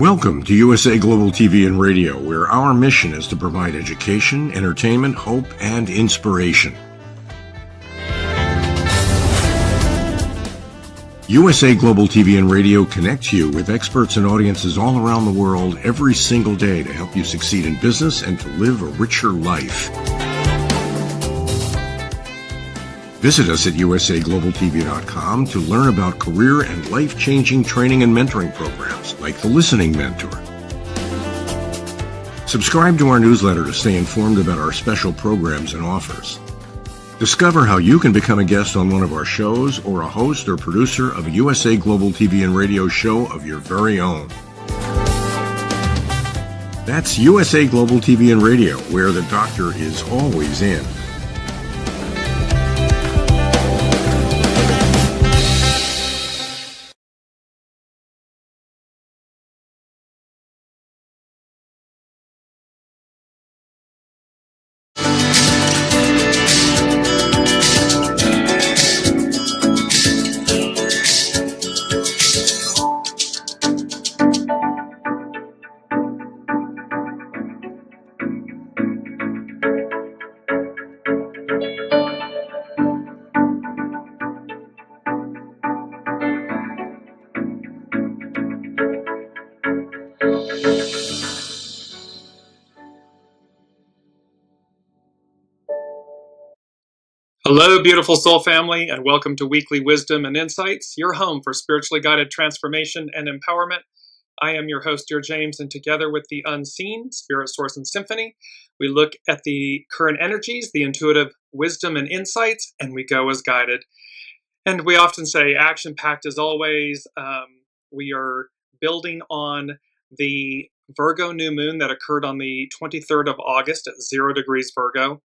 Welcome to USA Global TV and Radio, where our mission is to provide education, entertainment, hope, and inspiration. USA Global TV and Radio connects you with experts and audiences all around the world every single day to help you succeed in business and to live a richer life. Visit us at usaglobaltv.com to learn about career and life-changing training and mentoring programs like the Listening Mentor. Subscribe to our newsletter to stay informed about our special programs and offers. Discover how you can become a guest on one of our shows or a host or producer of a USA Global TV and Radio show of your very own. That's USA Global TV and Radio, where the doctor is always in. Hello, beautiful soul family, and welcome to Weekly Wisdom and Insights, your home for spiritually guided transformation and empowerment. I am your host, DearJames, and together with the unseen, Spirit, Source, and Symphony, we look at the current energies, the intuitive wisdom and insights, and we go as guided. And we often say action-packed as always. We are building on the Virgo new moon that occurred on the 23rd of August at 0 degrees Virgo.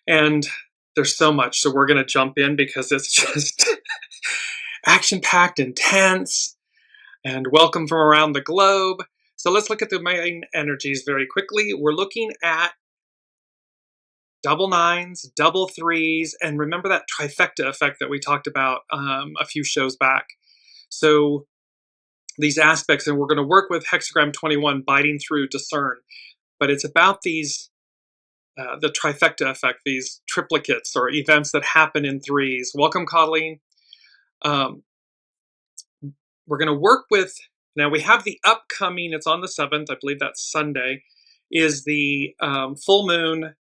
And there's so much, so we're going to jump in because it's just action-packed, intense, and welcome from around the globe. So let's look at the main energies very quickly. We're looking at double nines, double threes, and remember that trifecta effect that we talked about a few shows back. So these aspects, and we're going to work with hexagram 21, biting through discern, but it's about these the trifecta effect, these triplicates or events that happen in threes. Welcome, Colleen. We're going to work with, now we have the upcoming, it's on the 7th, I believe that's Sunday, is the full moon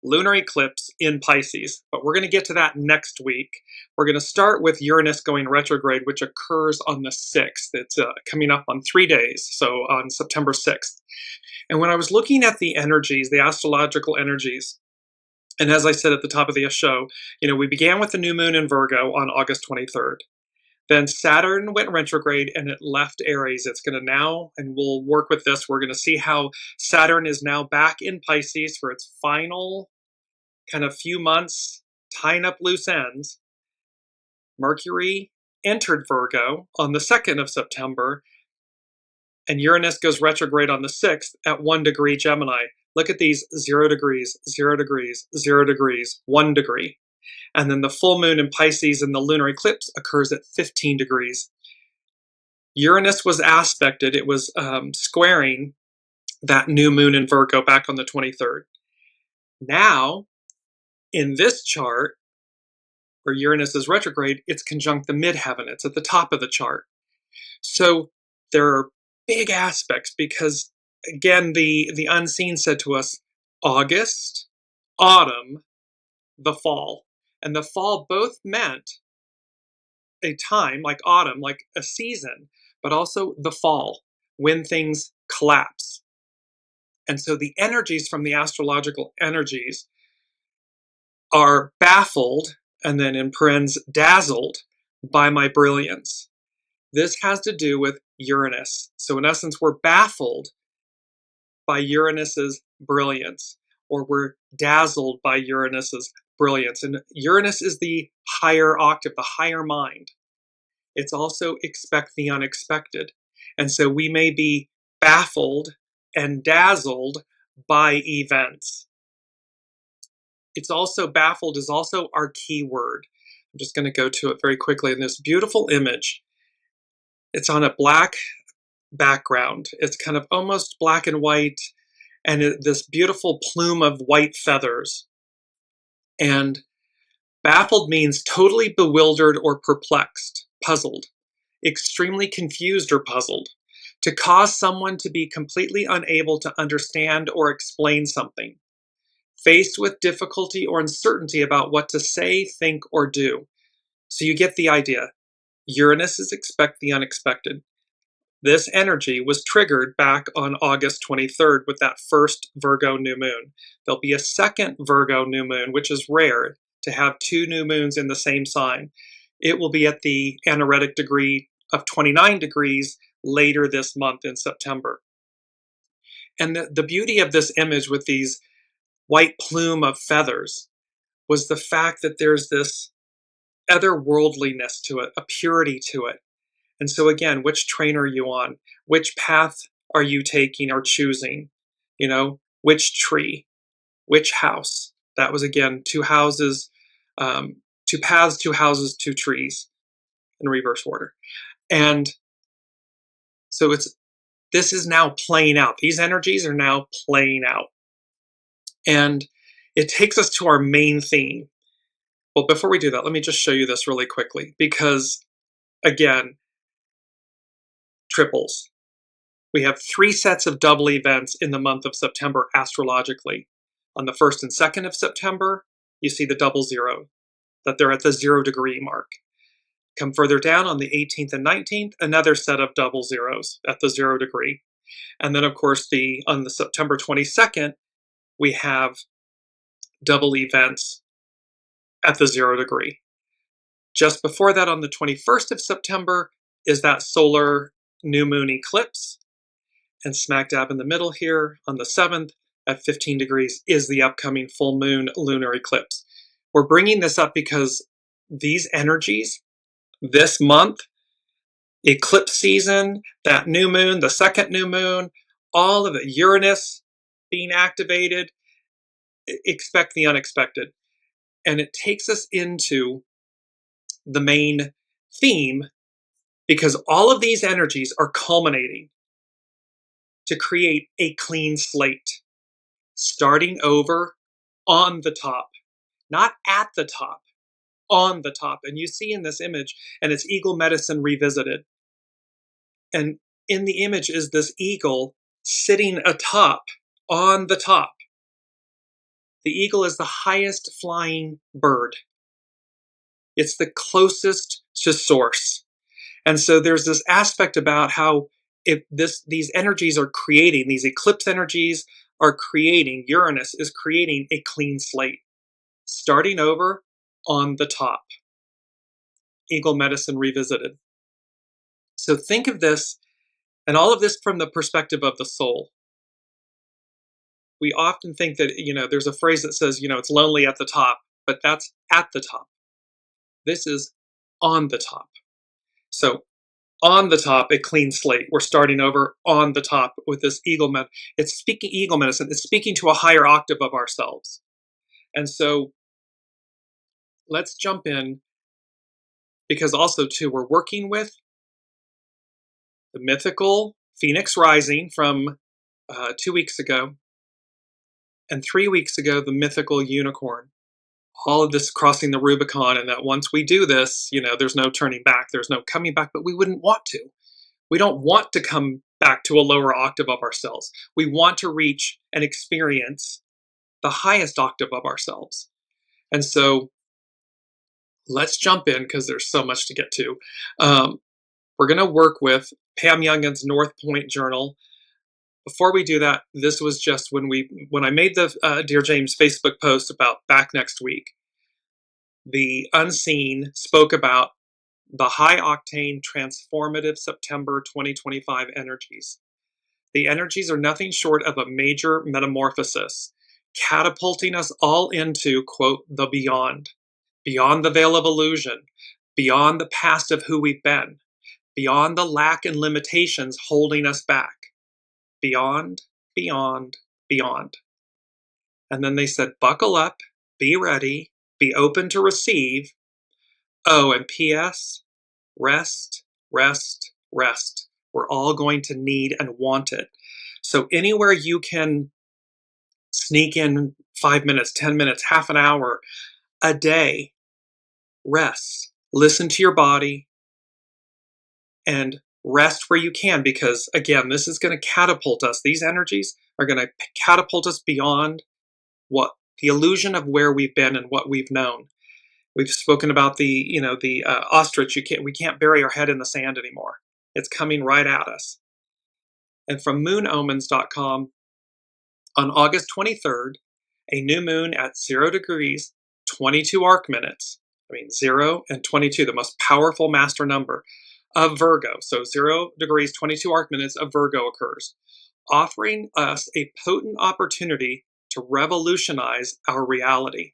lunar eclipse in Pisces. But we're going to get to that next week. We're going to start with Uranus going retrograde, which occurs on the 6th. It's coming up on 3 days, so on September 6th. And when I was looking at the energies, the astrological energies, and as I said at the top of the show, we began with the new moon in Virgo on August 23rd. Then Saturn went retrograde and it left Aries. It's going to now, and we'll work with this, we're going to see how Saturn is now back in Pisces for its final kind of few months, tying up loose ends. Mercury entered Virgo on the 2nd of September, and Uranus goes retrograde on the 6th at 1 degree Gemini. Look at these 0 degrees, 0 degrees, 0 degrees, 1 degree. And then the full moon in Pisces and the lunar eclipse occurs at 15 degrees. Uranus was aspected, it was squaring that new moon in Virgo back on the 23rd. Now, in this chart, where Uranus is retrograde, it's conjunct the midheaven. It's at the top of the chart. So there are big aspects because, again, the unseen said to us, August, autumn, the fall. And the fall both meant a time like autumn, like a season, but also the fall, when things collapse. And so the energies from the astrological energies are baffled, and then in parens, dazzled by my brilliance. This has to do with Uranus. So in essence, we're baffled by Uranus's brilliance, or we're dazzled by Uranus's brilliance. And Uranus is the higher octave, the higher mind. It's also expect the unexpected. And so we may be baffled and dazzled by events. It's also baffled is also our key word. I'm just going to go to it very quickly in this beautiful image. It's on a black background. It's kind of almost black and white, and this beautiful plume of white feathers. And baffled means totally bewildered or perplexed, puzzled, extremely confused or puzzled, to cause someone to be completely unable to understand or explain something, faced with difficulty or uncertainty about what to say, think, or do. So you get the idea. Uranus is expect the unexpected. This energy was triggered back on August 23rd with that first Virgo new moon. There'll be a second Virgo new moon, which is rare to have two new moons in the same sign. It will be at the anaretic degree of 29 degrees later this month in September. And the beauty of this image with these white plume of feathers was the fact that there's this otherworldliness to it, a purity to it. And so again, which train are you on? Which path are you taking or choosing? You know, which tree? Which house? That was again, two houses, two paths, two houses, two trees in reverse order. And so this is now playing out. These energies are now playing out. And it takes us to our main theme. Well, before we do that, let me just show you this really quickly, because again, triples. We have 3 sets of double events in the month of September astrologically. On the 1st and 2nd of September, you see the double zero, that they're at the 0 degree mark. Come further down on the 18th and 19th, another set of double zeros at the 0 degree. And then of course on the September 22nd, we have double events at the 0 degree. Just before that, on the 21st of September, is that solar new moon eclipse, and smack dab in the middle here on the 7th at 15 degrees is the upcoming full moon lunar eclipse. We're bringing this up because these energies this month, eclipse season, that new moon, the second new moon, all of it, Uranus being activated, expect the unexpected. And it takes us into the main theme, because all of these energies are culminating to create a clean slate, starting over on the top, not at the top, on the top. And you see in this image, and it's eagle medicine revisited. And in the image is this eagle sitting atop, on the top. The eagle is the highest flying bird. It's the closest to source. And so there's this aspect about how these energies are creating, these eclipse energies are creating, Uranus is creating a clean slate, starting over on the top. Eagle medicine revisited. So think of this, and all of this from the perspective of the soul. We often think that, there's a phrase that says, it's lonely at the top, but that's at the top. This is on the top. So on the top, a clean slate. We're starting over on the top with this eagle medicine. It's speaking eagle medicine. It's speaking to a higher octave of ourselves. And so let's jump in, because also too, we're working with the mythical Phoenix rising from 2 weeks ago, and 3 weeks ago, the mythical unicorn. All of this crossing the Rubicon, and that once we do this, there's no turning back, there's no coming back, but we wouldn't want to. We don't want to come back to a lower octave of ourselves. We want to reach and experience the highest octave of ourselves. And so let's jump in, because there's so much to get to. We're going to work with Pam Youngin's North Point Journal. Before we do that, this was just when I made the DearJames Facebook post about back next week, the Unseen spoke about the high octane transformative September 2025 energies. The energies are nothing short of a major metamorphosis, catapulting us all into, quote, the beyond the veil of illusion, beyond the past of who we've been, beyond the lack and limitations holding us back. Beyond, beyond, beyond. And then they said, buckle up, be ready, be open to receive. Oh, and P.S., rest, rest, rest. We're all going to need and want it. So anywhere you can sneak in 5 minutes, 10 minutes, half an hour a day, rest, listen to your body, and rest where you can, because again, this is going to catapult us. These energies are going to catapult us beyond what the illusion of where we've been and what we've known. We've spoken about the ostrich. We can't bury our head in the sand anymore. It's coming right at us. And from moonomens.com, on August 23rd, a new moon at 0 degrees, 22 arc minutes. 0 and 22, the most powerful master number of Virgo. So 0 degrees, 22 arc minutes of Virgo occurs, offering us a potent opportunity to revolutionize our reality.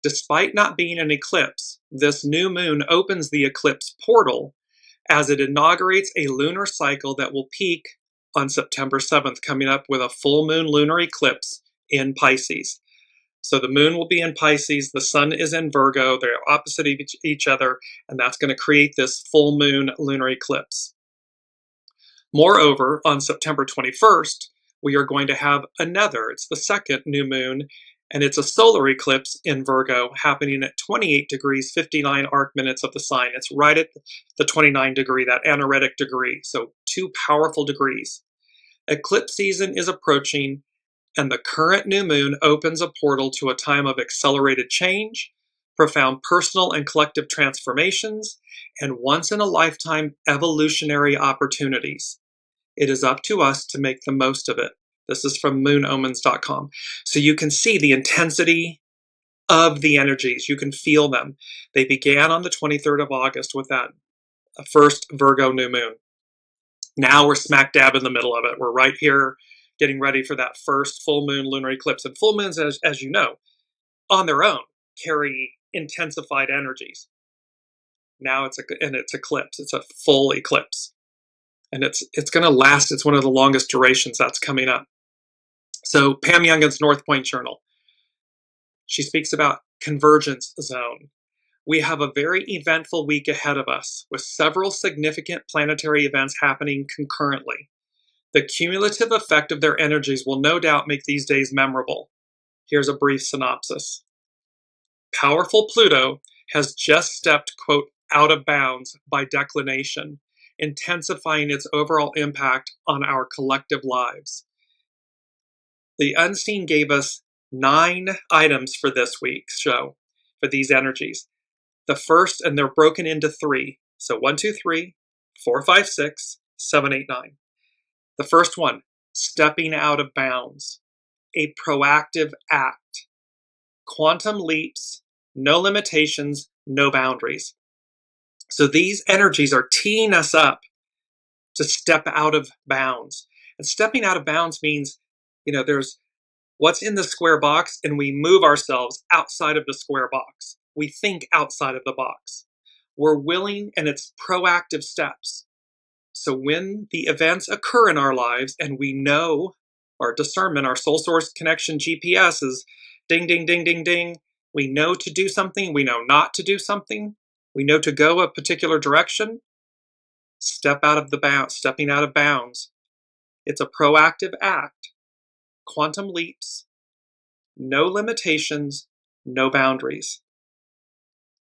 Despite not being an eclipse, this new moon opens the eclipse portal as it inaugurates a lunar cycle that will peak on September 7th, coming up with a full moon lunar eclipse in Pisces. So the moon will be in Pisces, the sun is in Virgo, they're opposite each other, and that's going to create this full moon lunar eclipse. Moreover, on September 21st, we are going to have it's the second new moon, and it's a solar eclipse in Virgo happening at 28 degrees, 59 arc minutes of the sign. It's right at the 29 degree, that anaretic degree, so 2 powerful degrees. Eclipse season is approaching, and the current new moon opens a portal to a time of accelerated change, profound personal and collective transformations, and once-in-a-lifetime evolutionary opportunities. It is up to us to make the most of it. This is from moonomens.com. So you can see the intensity of the energies. You can feel them. They began on the 23rd of August with that first Virgo new moon. Now we're smack dab in the middle of it. We're right here getting ready for that first full moon lunar eclipse. And full moons, as you know, on their own, carry intensified energies. Now it's eclipse. It's a full eclipse. And it's going to last. It's one of the longest durations that's coming up. So Pam Youngin's North Point Journal, she speaks about convergence zone. We have a very eventful week ahead of us with several significant planetary events happening concurrently. The cumulative effect of their energies will no doubt make these days memorable. Here's a brief synopsis. Powerful Pluto has just stepped, quote, out of bounds by declination, intensifying its overall impact on our collective lives. The Unseen gave us 9 items for this week's show, for these energies. The first, and they're broken into 3. So 1, 2, 3, 4, 5, 6, 7, 8, 9. The first one, stepping out of bounds, a proactive act, quantum leaps, no limitations, no boundaries. So these energies are teeing us up to step out of bounds. And stepping out of bounds means, there's what's in the square box, and we move ourselves outside of the square box. We think outside of the box. We're willing, and it's proactive steps. So when the events occur in our lives and we know our discernment, our soul source connection GPS is ding, ding, ding, ding, ding. We know to do something. We know not to do something. We know to go a particular direction. Stepping out of bounds. It's a proactive act. Quantum leaps. No limitations. No boundaries.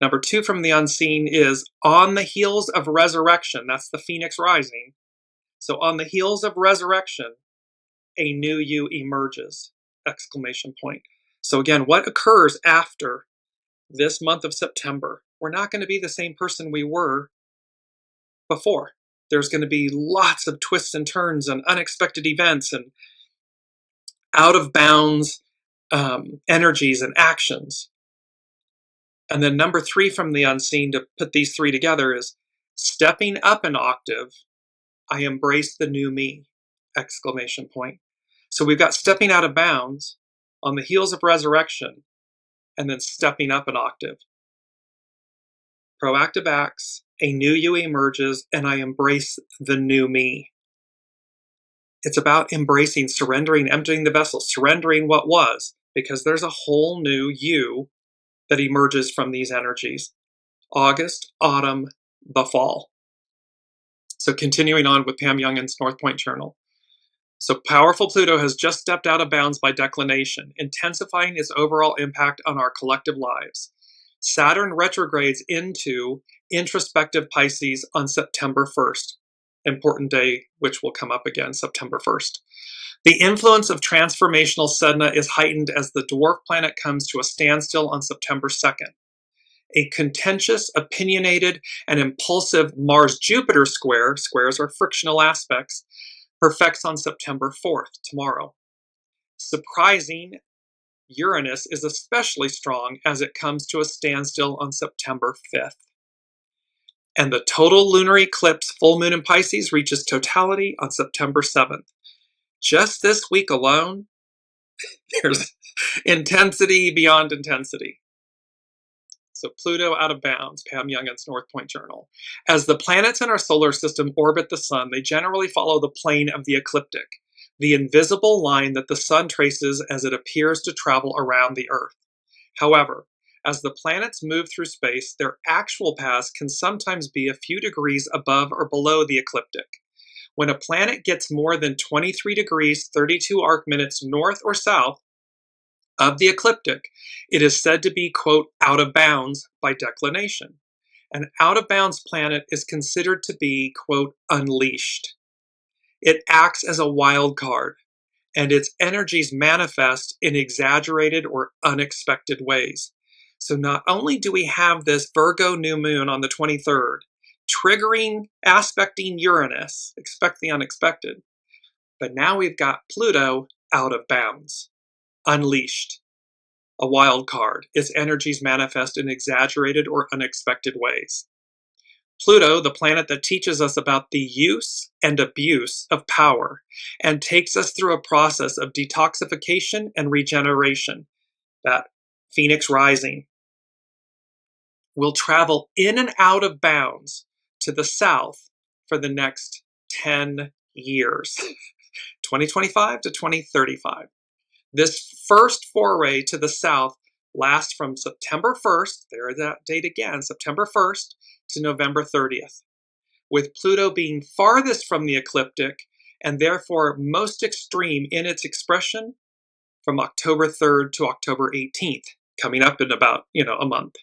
Number 2 from the Unseen is on the heels of resurrection. That's the Phoenix rising. So on the heels of resurrection, a new you emerges! Exclamation point. So again, what occurs after this month of September? We're not going to be the same person we were before. There's going to be lots of twists and turns and unexpected events and out of bounds energies and actions. And then number 3 from the Unseen, to put these 3 together, is stepping up an octave. I embrace the new me! Exclamation point. So we've got stepping out of bounds, on the heels of resurrection, and then stepping up an octave. Proactive acts, a new you emerges, and I embrace the new me. It's about embracing, surrendering, emptying the vessel, surrendering what was, because there's a whole new you that emerges from these energies. August, autumn, the fall. So continuing on with Pam Youngin's North Point Journal. So powerful Pluto has just stepped out of bounds by declination, intensifying its overall impact on our collective lives. Saturn retrogrades into introspective Pisces on September 1st. Important day, which will come up again, September 1st. The influence of transformational Sedna is heightened as the dwarf planet comes to a standstill on September 2nd. A contentious, opinionated, and impulsive Mars-Jupiter square, squares are frictional aspects, perfects on September 4th, tomorrow. Surprising, Uranus is especially strong as it comes to a standstill on September 5th. And the total lunar eclipse full moon in Pisces reaches totality on September 7th. Just this week alone, there's intensity beyond intensity. So Pluto out of bounds, Pam Youngin's North Point Journal. As the planets in our solar system orbit the sun, they generally follow the plane of the ecliptic, the invisible line that the sun traces as it appears to travel around the Earth. However, as the planets move through space, their actual paths can sometimes be a few degrees above or below the ecliptic. When a planet gets more than 23 degrees, 32 arc minutes north or south of the ecliptic, it is said to be, quote, out of bounds by declination. An out-of-bounds planet is considered to be, quote, unleashed. It acts as a wild card, and its energies manifest in exaggerated or unexpected ways. So not only do we have this Virgo new moon on the 23rd, triggering, aspecting Uranus, expect the unexpected, but now we've got Pluto out of bounds, unleashed, a wild card. Its energies manifest in exaggerated or unexpected ways. Pluto, the planet that teaches us about the use and abuse of power and takes us through a process of detoxification and regeneration, that Phoenix rising, will travel in and out of bounds to the south for the next 10 years, 2025 to 2035. This first foray to the south lasts from September 1st, there's that date again, September 1st, to November 30th, with Pluto being farthest from the ecliptic and therefore most extreme in its expression from October 3rd to October 18th, coming up in about, a month.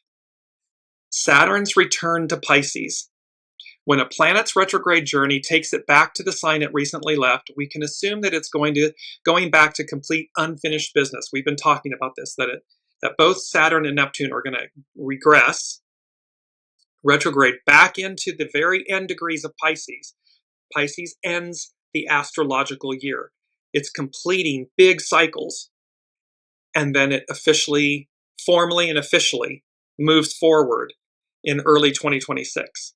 Saturn's return to Pisces. When a planet's retrograde journey takes it back to the sign it recently left, we can assume that it's going back to complete unfinished business. We've been talking about this, that both Saturn and Neptune are going to regress, retrograde back into the very end degrees of Pisces. Pisces ends the astrological year. It's completing big cycles, and then it formally and officially moves forward in early 2026.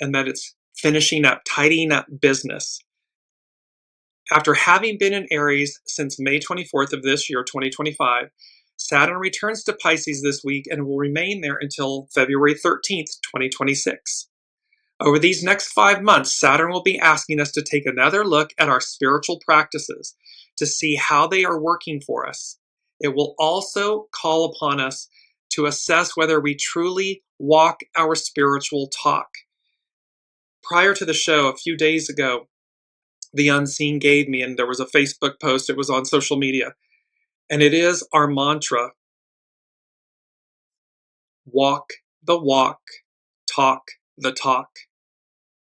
And that it's finishing up, tidying up business. After having been in Aries since May 24th of this year, 2025, Saturn returns to Pisces this week and will remain there until February 13th, 2026. Over these next 5 months, Saturn will be asking us to take another look at our spiritual practices to see how they are working for us. It will also call upon us to assess whether we truly walk our spiritual talk. Prior to the show, a few days ago, the Unseen gave me, and there was a Facebook post, it was on social media, and it is our mantra: walk the walk, talk the talk.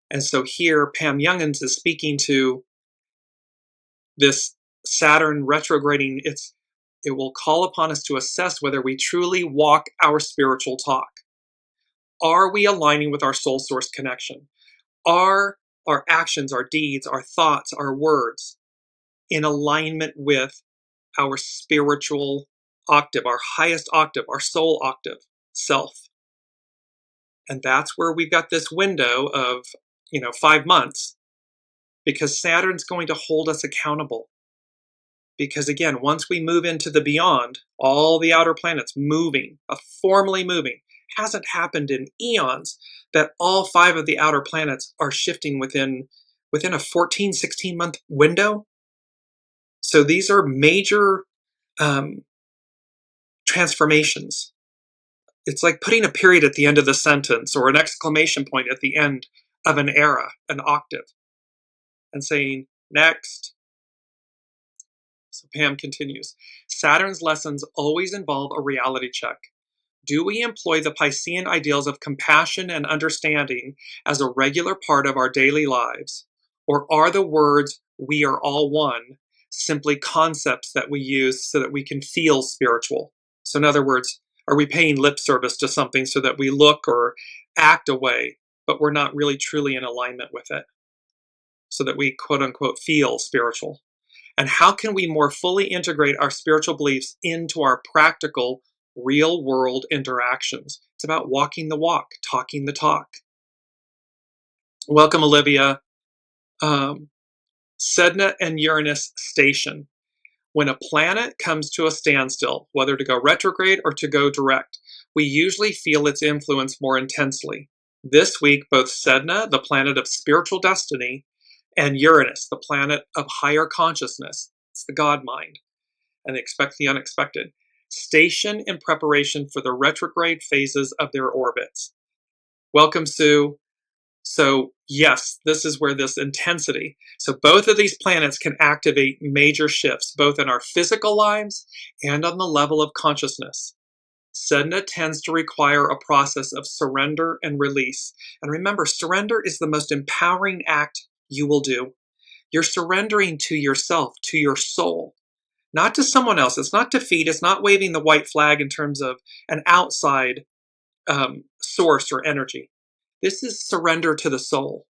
And so here, Pam Youngins is speaking to this Saturn retrograding. It will call upon us to assess whether we truly walk our spiritual talk. Are we aligning with our soul source connection? Are our actions, our deeds, our thoughts, our words in alignment with our spiritual octave, our highest octave, our soul octave, self? And that's where we've got this window of, 5 months, because Saturn's going to hold us accountable. Because again, once we move into the beyond, all the outer planets moving, formally moving, hasn't happened in eons that all 5 of the outer planets are shifting within a 14, 16-month window. So these are major transformations. It's like putting a period at the end of the sentence or an exclamation point at the end of an era, an octave, and saying, next. So Pam continues, Saturn's lessons always involve a reality check. Do we employ the Piscean ideals of compassion and understanding as a regular part of our daily lives? Or are the words, we are all one, simply concepts that we use so that we can feel spiritual? So in other words, are we paying lip service to something so that we look or act a way, but we're not really truly in alignment with it, so that we quote unquote feel spiritual? And how can we more fully integrate our spiritual beliefs into our practical, real world interactions? It's about walking the walk, talking the talk. Welcome, Olivia. Sedna and Uranus station. When a planet comes to a standstill, whether to go retrograde or to go direct, we usually feel its influence more intensely. This week, both Sedna, the planet of spiritual destiny, and Uranus, the planet of higher consciousness, it's the God mind, and expect the unexpected, station in preparation for the retrograde phases of their orbits. Welcome, Sue. So yes, this is where this intensity. So both of these planets can activate major shifts, both in our physical lives and on the level of consciousness. Sedna tends to require a process of surrender and release. And remember, surrender is the most empowering act you will do. You're surrendering to yourself, to your soul, not to someone else. It's not defeat. It's not waving the white flag in terms of an outside source or energy. This is surrender to the soul.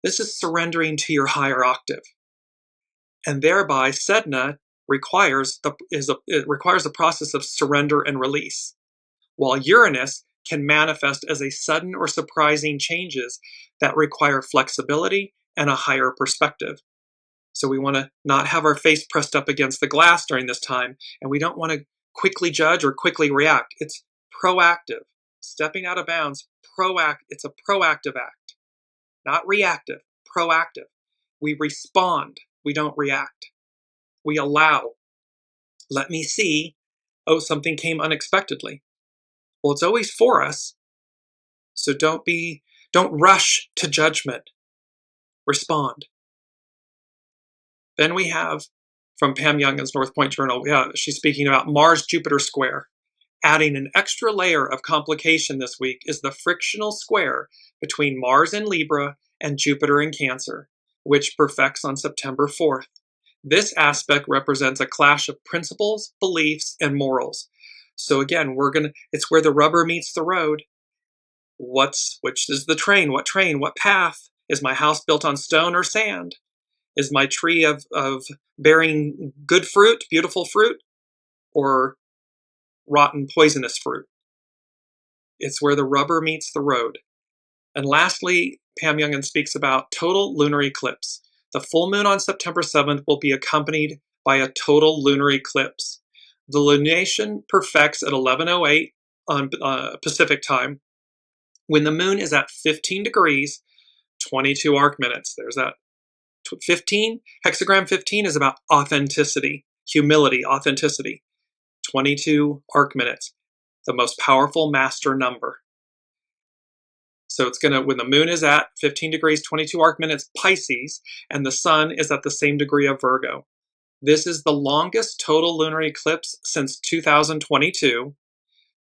This is surrendering to your higher octave. And thereby, Sedna requires the process of surrender and release, while Uranus can manifest as a sudden or surprising changes that require flexibility and a higher perspective. So we want to not have our face pressed up against the glass during this time, and we don't want to quickly judge or quickly react. It's proactive. Stepping out of bounds, it's a proactive act, not reactive, proactive. We respond, we don't react. We allow. Let me see, oh, something came unexpectedly. Well, it's always for us, so don't rush to judgment. Respond. Then we have, from Pam Youngin's North Point Journal, she's speaking about Mars-Jupiter square. Adding an extra layer of complication this week is the frictional square between Mars in Libra and Jupiter in Cancer, which perfects on September 4th. This aspect represents a clash of principles, beliefs, and morals. So again, it's where the rubber meets the road. Which is the train? What train? What path? Is my house built on stone or sand? Is my tree of bearing good fruit, beautiful fruit, or rotten, poisonous fruit? It's where the rubber meets the road. And lastly, Pam Youngin speaks about total lunar eclipse. The full moon on September 7th will be accompanied by a total lunar eclipse. The lunation perfects at 11:08 on Pacific time, when the moon is at 15 degrees, 22 arc minutes. There's that. 15, hexagram 15 is about authenticity, humility, authenticity. 22 arc minutes, the most powerful master number. So it's when the moon is at 15 degrees, 22 arc minutes, Pisces, and the sun is at the same degree of Virgo. This is the longest total lunar eclipse since 2022.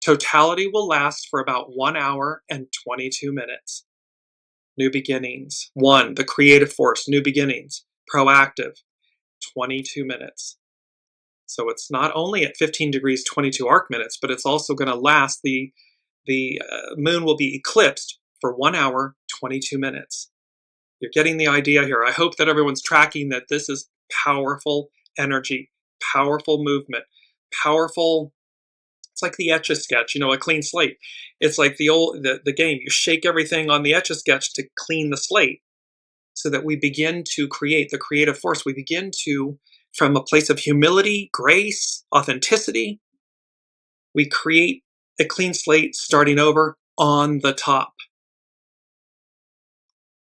Totality will last for about 1 hour and 22 minutes. New beginnings. 1, the creative force, new beginnings. Proactive, 22 minutes. So it's not only at 15 degrees, 22 arc minutes, but it's also going to last. The moon will be eclipsed for 1 hour, 22 minutes. You're getting the idea here. I hope that everyone's tracking that this is powerful energy, powerful movement, powerful. It's like the Etch-a-Sketch, a clean slate. It's like the game. You shake everything on the Etch-a-Sketch to clean the slate so that we begin to create the creative force. We begin to, from a place of humility, grace, authenticity, we create a clean slate starting over on the top.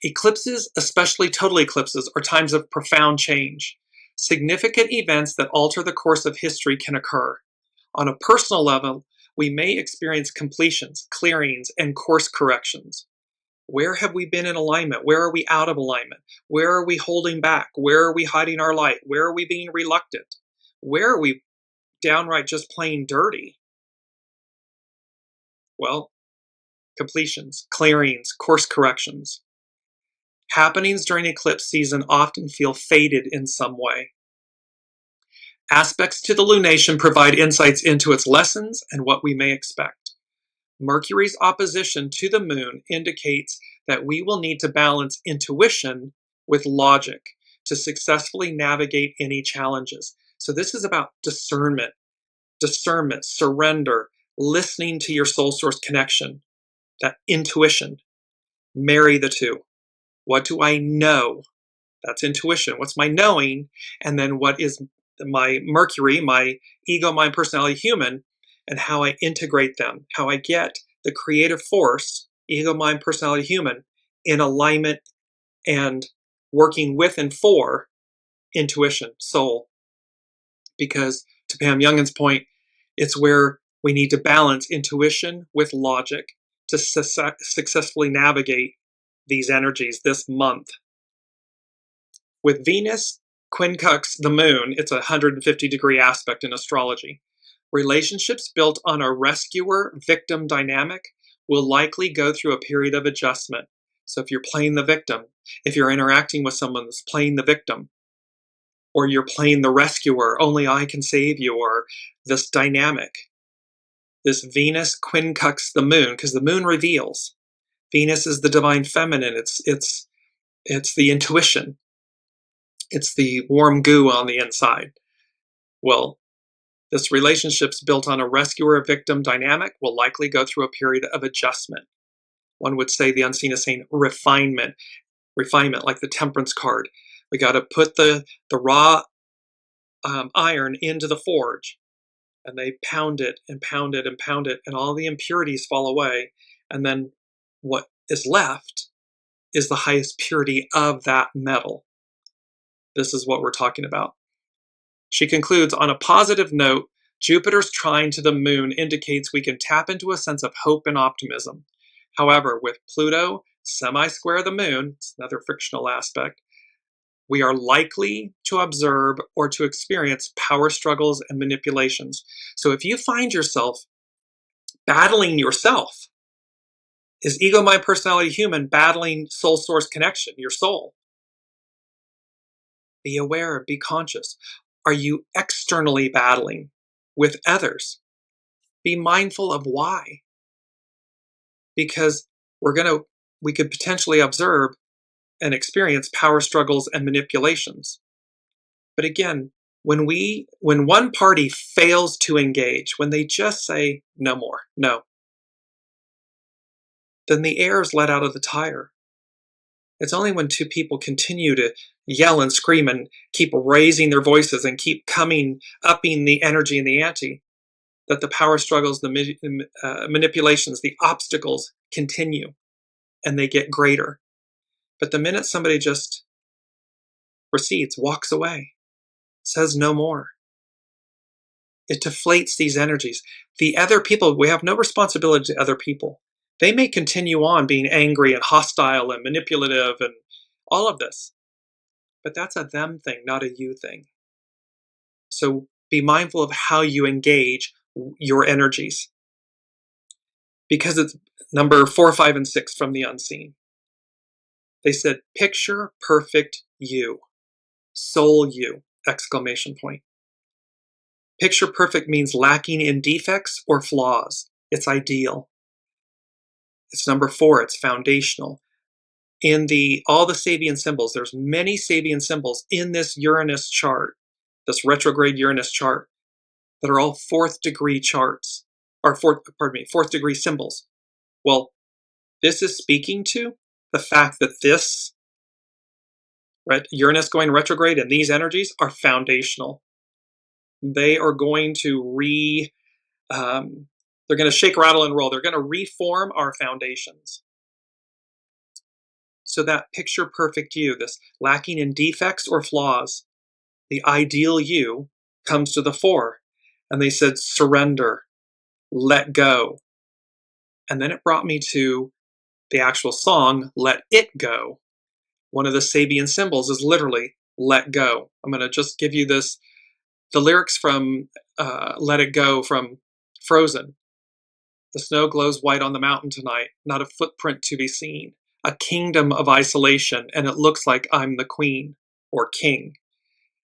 Eclipses, especially total eclipses, are times of profound change. Significant events that alter the course of history can occur. On a personal level, we may experience completions, clearings, and course corrections. Where have we been in alignment? Where are we out of alignment? Where are we holding back? Where are we hiding our light? Where are we being reluctant? Where are we downright just plain dirty? Well, completions, clearings, course corrections. Happenings during eclipse season often feel fated in some way. Aspects to the lunation provide insights into its lessons and what we may expect. Mercury's opposition to the moon indicates that we will need to balance intuition with logic to successfully navigate any challenges. So this is about discernment, surrender, listening to your soul source connection, that intuition. Marry the two. What do I know? That's intuition. What's my knowing? And then what is my Mercury, my ego, mind, personality, human, and how I integrate them, how I get the creative force, ego, mind, personality, human, in alignment and working with and for intuition, soul. Because to Pam Youngin's point, it's where we need to balance intuition with logic to successfully navigate these energies this month. With Venus quincux the moon, it's a 150-degree aspect in astrology. Relationships built on a rescuer-victim dynamic will likely go through a period of adjustment. So if you're playing the victim, if you're interacting with someone that's playing the victim, or you're playing the rescuer, only I can save you, or this dynamic, this Venus quincux the moon, because the moon reveals. Venus is the divine feminine. It's the intuition. It's the warm goo on the inside. Well, this relationship's built on a rescuer-victim dynamic will likely go through a period of adjustment. One would say the unseen is saying refinement, like the temperance card. We got to put the raw iron into the forge, and they pound it and pound it and pound it, and all the impurities fall away. And then what is left is the highest purity of that metal. This is what we're talking about. She concludes, on a positive note, Jupiter's trine to the moon indicates we can tap into a sense of hope and optimism. However, with Pluto semi-square the moon, it's another frictional aspect, we are likely to observe or to experience power struggles and manipulations. So if you find yourself battling yourself, is ego, mind, personality, human battling soul source connection, your soul? Be aware, be conscious. Are you externally battling with others? Be mindful of why. Because we could potentially observe and experience power struggles and manipulations. But again, when one party fails to engage, when they just say no more, no, then the air is let out of the tire. It's only when two people continue to yell and scream and keep raising their voices and keep upping the energy and the ante, that the power struggles, the manipulations, the obstacles continue, and they get greater. But the minute somebody just recedes, walks away, says no more, it deflates these energies. The other people, we have no responsibility to other people. They may continue on being angry and hostile and manipulative and all of this, but that's a them thing, not a you thing. So be mindful of how you engage your energies, because it's number 4, 5, and 6 from the unseen. They said, picture perfect you, soul you, exclamation point. Picture perfect means lacking in defects or flaws. It's ideal. It's number 4, it's foundational. In all the Sabian symbols, there's many Sabian symbols in this Uranus chart, this retrograde Uranus chart, that are all 4th degree charts, or 4th degree symbols. Well, this is speaking to the fact that this Uranus going retrograde and these energies are foundational. They are going to they're going to shake, rattle, and roll. They're going to reform our foundations. So that picture perfect you, this lacking in defects or flaws, the ideal you comes to the fore. And they said, surrender, let go. And then it brought me to The actual song, Let It Go, one of the Sabian symbols is literally let go. I'm going to just give you the lyrics from Let It Go from Frozen. The snow glows white on the mountain tonight, not a footprint to be seen. A kingdom of isolation, and it looks like I'm the queen or king.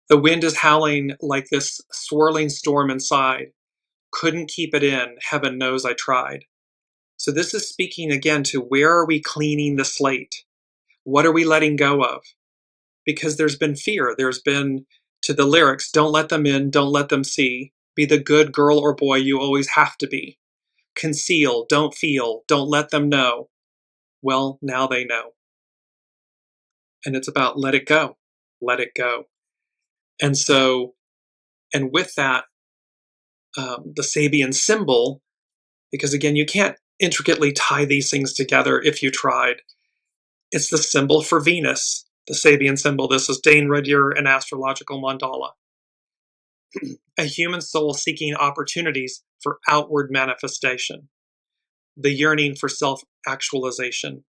The wind is howling like this swirling storm inside. Couldn't keep it in, heaven knows I tried. So this is speaking again to where are we cleaning the slate? What are we letting go of? Because there's been fear. There's been, to the lyrics, don't let them in, don't let them see. Be the good girl or boy you always have to be. Conceal, don't feel, don't let them know. Well, now they know. And it's about let it go, let it go. And so, and with that, the Sabian symbol, because again, you can't intricately tie these things together if you tried. It's the symbol for Venus, the Sabian symbol. This is Dane Rudyard, an astrological mandala. A human soul seeking opportunities for outward manifestation, the yearning for self-actualization.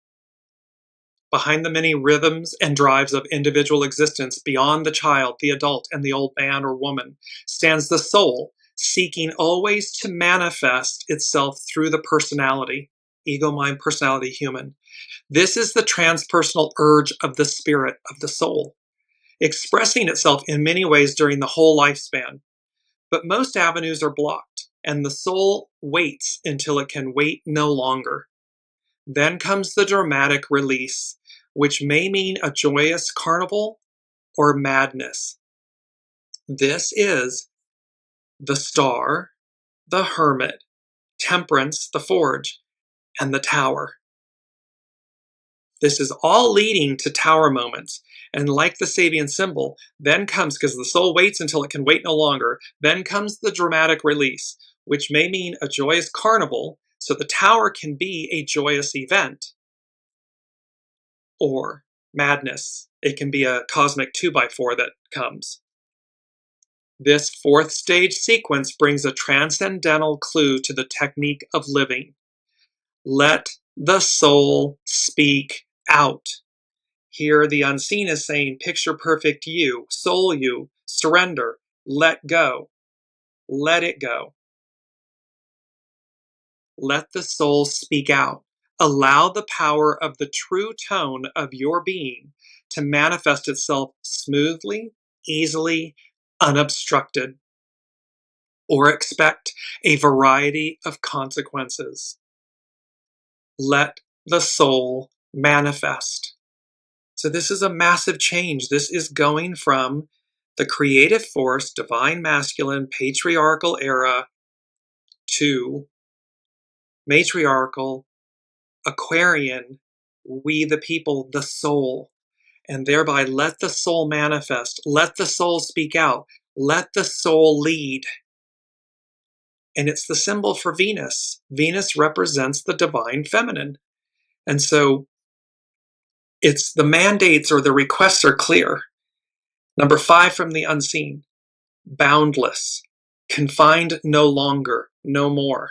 Behind the many rhythms and drives of individual existence, beyond the child, the adult, and the old man or woman, stands the soul, seeking always to manifest itself through the personality, ego, mind, personality, human. This is the transpersonal urge of the spirit of the soul, expressing itself in many ways during the whole lifespan. But most avenues are blocked, and the soul waits until it can wait no longer. Then comes the dramatic release, which may mean a joyous carnival or madness. This is the Star, the Hermit, Temperance, the Forge, and the Tower. This is all leading to Tower moments. And like the Sabian symbol, then comes, because the soul waits until it can wait no longer, then comes the dramatic release, which may mean a joyous carnival. So the Tower can be a joyous event, or madness. It can be a cosmic 2x4 that comes. This fourth stage sequence brings a transcendental clue to the technique of living. Let the soul speak out. Here the unseen is saying, picture perfect you, soul you, surrender, let go, let it go. Let the soul speak out. Allow the power of the true tone of your being to manifest itself smoothly, easily, unobstructed, or expect a variety of consequences. Let the soul manifest. So this is a massive change. This is going from the creative force, divine masculine, patriarchal era to matriarchal, Aquarian, we the people, the soul. And thereby let the soul manifest. Let the soul speak out. Let the soul lead. And it's the symbol for Venus. Venus represents the divine feminine. And so it's the mandates or the requests are clear. Number 5 from the unseen, boundless, confined no longer, no more.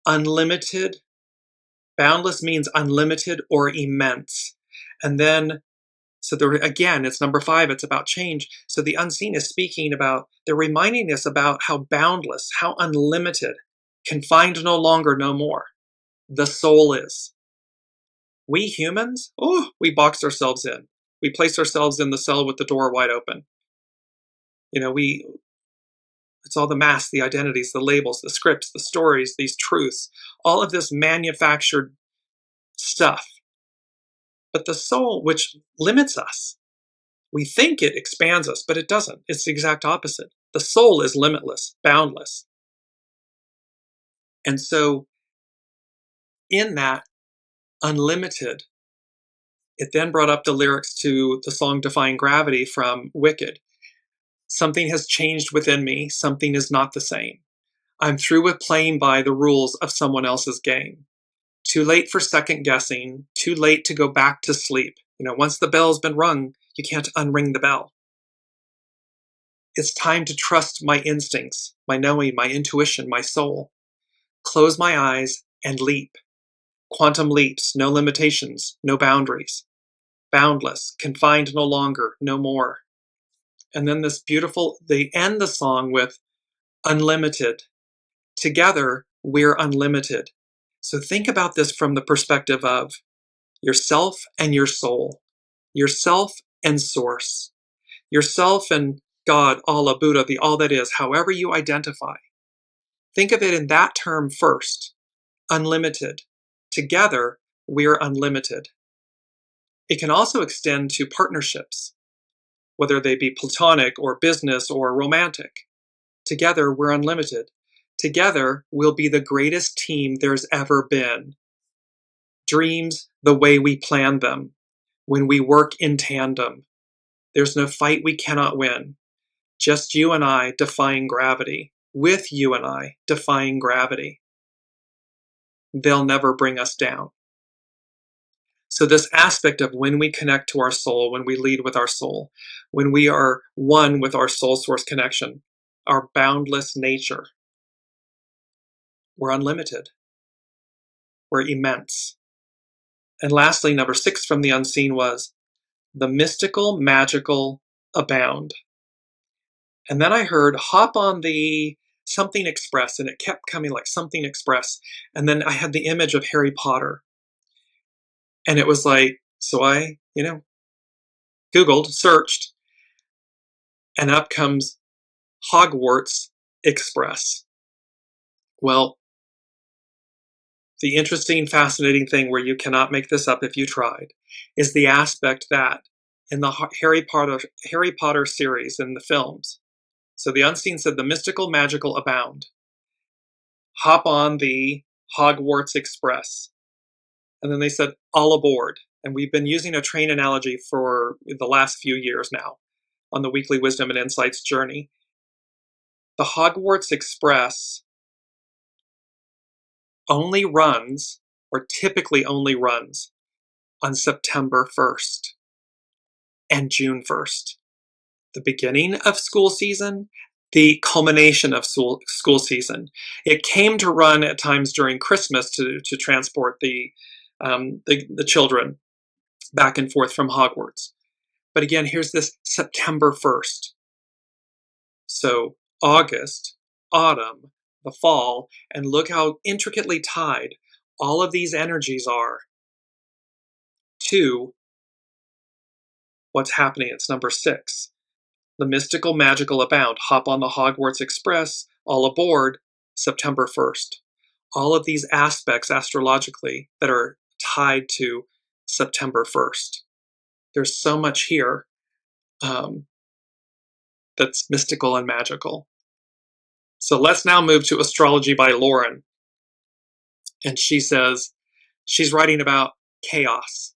Unlimited, boundless means unlimited or immense. And then, so there, again, it's number 5, it's about change. So the unseen is speaking about, they're reminding us about how boundless, how unlimited, confined no longer, no more, the soul is. We humans, we box ourselves in. We place ourselves in the cell with the door wide open. You know, it's all the masks, the identities, the labels, the scripts, the stories, these truths, all of this manufactured stuff. But the soul, which limits us, we think it expands us, but it doesn't. It's the exact opposite. The soul is limitless, boundless. And so in that unlimited, it then brought up the lyrics to the song Defying Gravity from Wicked. Something has changed within me. Something is not the same. I'm through with playing by the rules of someone else's game. Too late for second guessing. Too late to go back to sleep. You know, once the bell's been rung, you can't unring the bell. It's time to trust my instincts, my knowing, my intuition, my soul. Close my eyes and leap. Quantum leaps, no limitations, no boundaries. Boundless, confined no longer, no more. And then this beautiful, they end the song with unlimited. Together, we're unlimited. So think about this from the perspective of yourself and your soul, yourself and source, yourself and God, Allah, Buddha, the all that is, however you identify. Think of it in that term first, unlimited. Together, we're unlimited. It can also extend to partnerships, whether they be platonic or business or romantic. Together, we're unlimited. Together, we'll be the greatest team there's ever been. Dreams the way we plan them, when we work in tandem. There's no fight we cannot win. Just you and I defying gravity. With you and I defying gravity. They'll never bring us down. So this aspect of when we connect to our soul, when we lead with our soul, when we are one with our soul source connection, our boundless nature, we're unlimited. We're immense. And lastly, number 6 from the unseen was the mystical, magical abound. And then I heard hop on the something express, and it kept coming like something express. And then I had the image of Harry Potter. And it was like, so I, Googled, searched, and up comes Hogwarts Express. Well, the interesting, fascinating thing where you cannot make this up if you tried is the aspect that in the Harry Potter series in the films, so the unseen said the mystical, magical abound. Hop on the Hogwarts Express. And then they said, all aboard. And we've been using a train analogy for the last few years now on the Weekly Wisdom and Insights journey. The Hogwarts Express only runs, or typically only runs, on September 1st and June 1st. The beginning of school season, the culmination of school season. It came to run at times during Christmas to transport the children back and forth from Hogwarts. But again, here's this September 1st. So August, autumn, the fall, and look how intricately tied all of these energies are to what's happening. It's number 6. The mystical, magical abound. Hop on the Hogwarts Express, all aboard, September 1st. All of these aspects astrologically that are tied to September 1st. There's so much here that's mystical and magical. So let's now move to Astrology by Lauren. And she says, she's writing about chaos.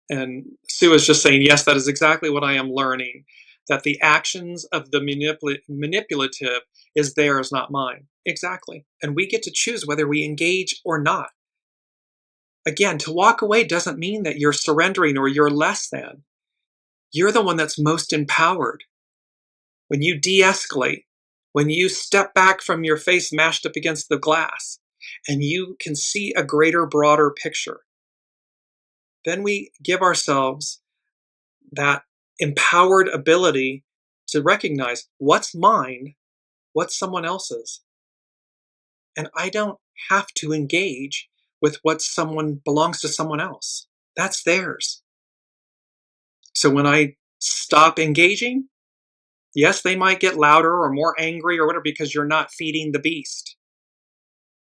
And Sue is just saying, yes, that is exactly what I am learning, that the actions of the manipulative is theirs, not mine. Exactly. And we get to choose whether we engage or not. Again, to walk away doesn't mean that you're surrendering or you're less than. You're the one that's most empowered. When you de-escalate, when you step back from your face mashed up against the glass, and you can see a greater, broader picture, then we give ourselves that empowered ability to recognize what's mine, what's someone else's. And I don't have to engage with what someone belongs to someone else. That's theirs. So when I stop engaging, yes, they might get louder or more angry or whatever because you're not feeding the beast.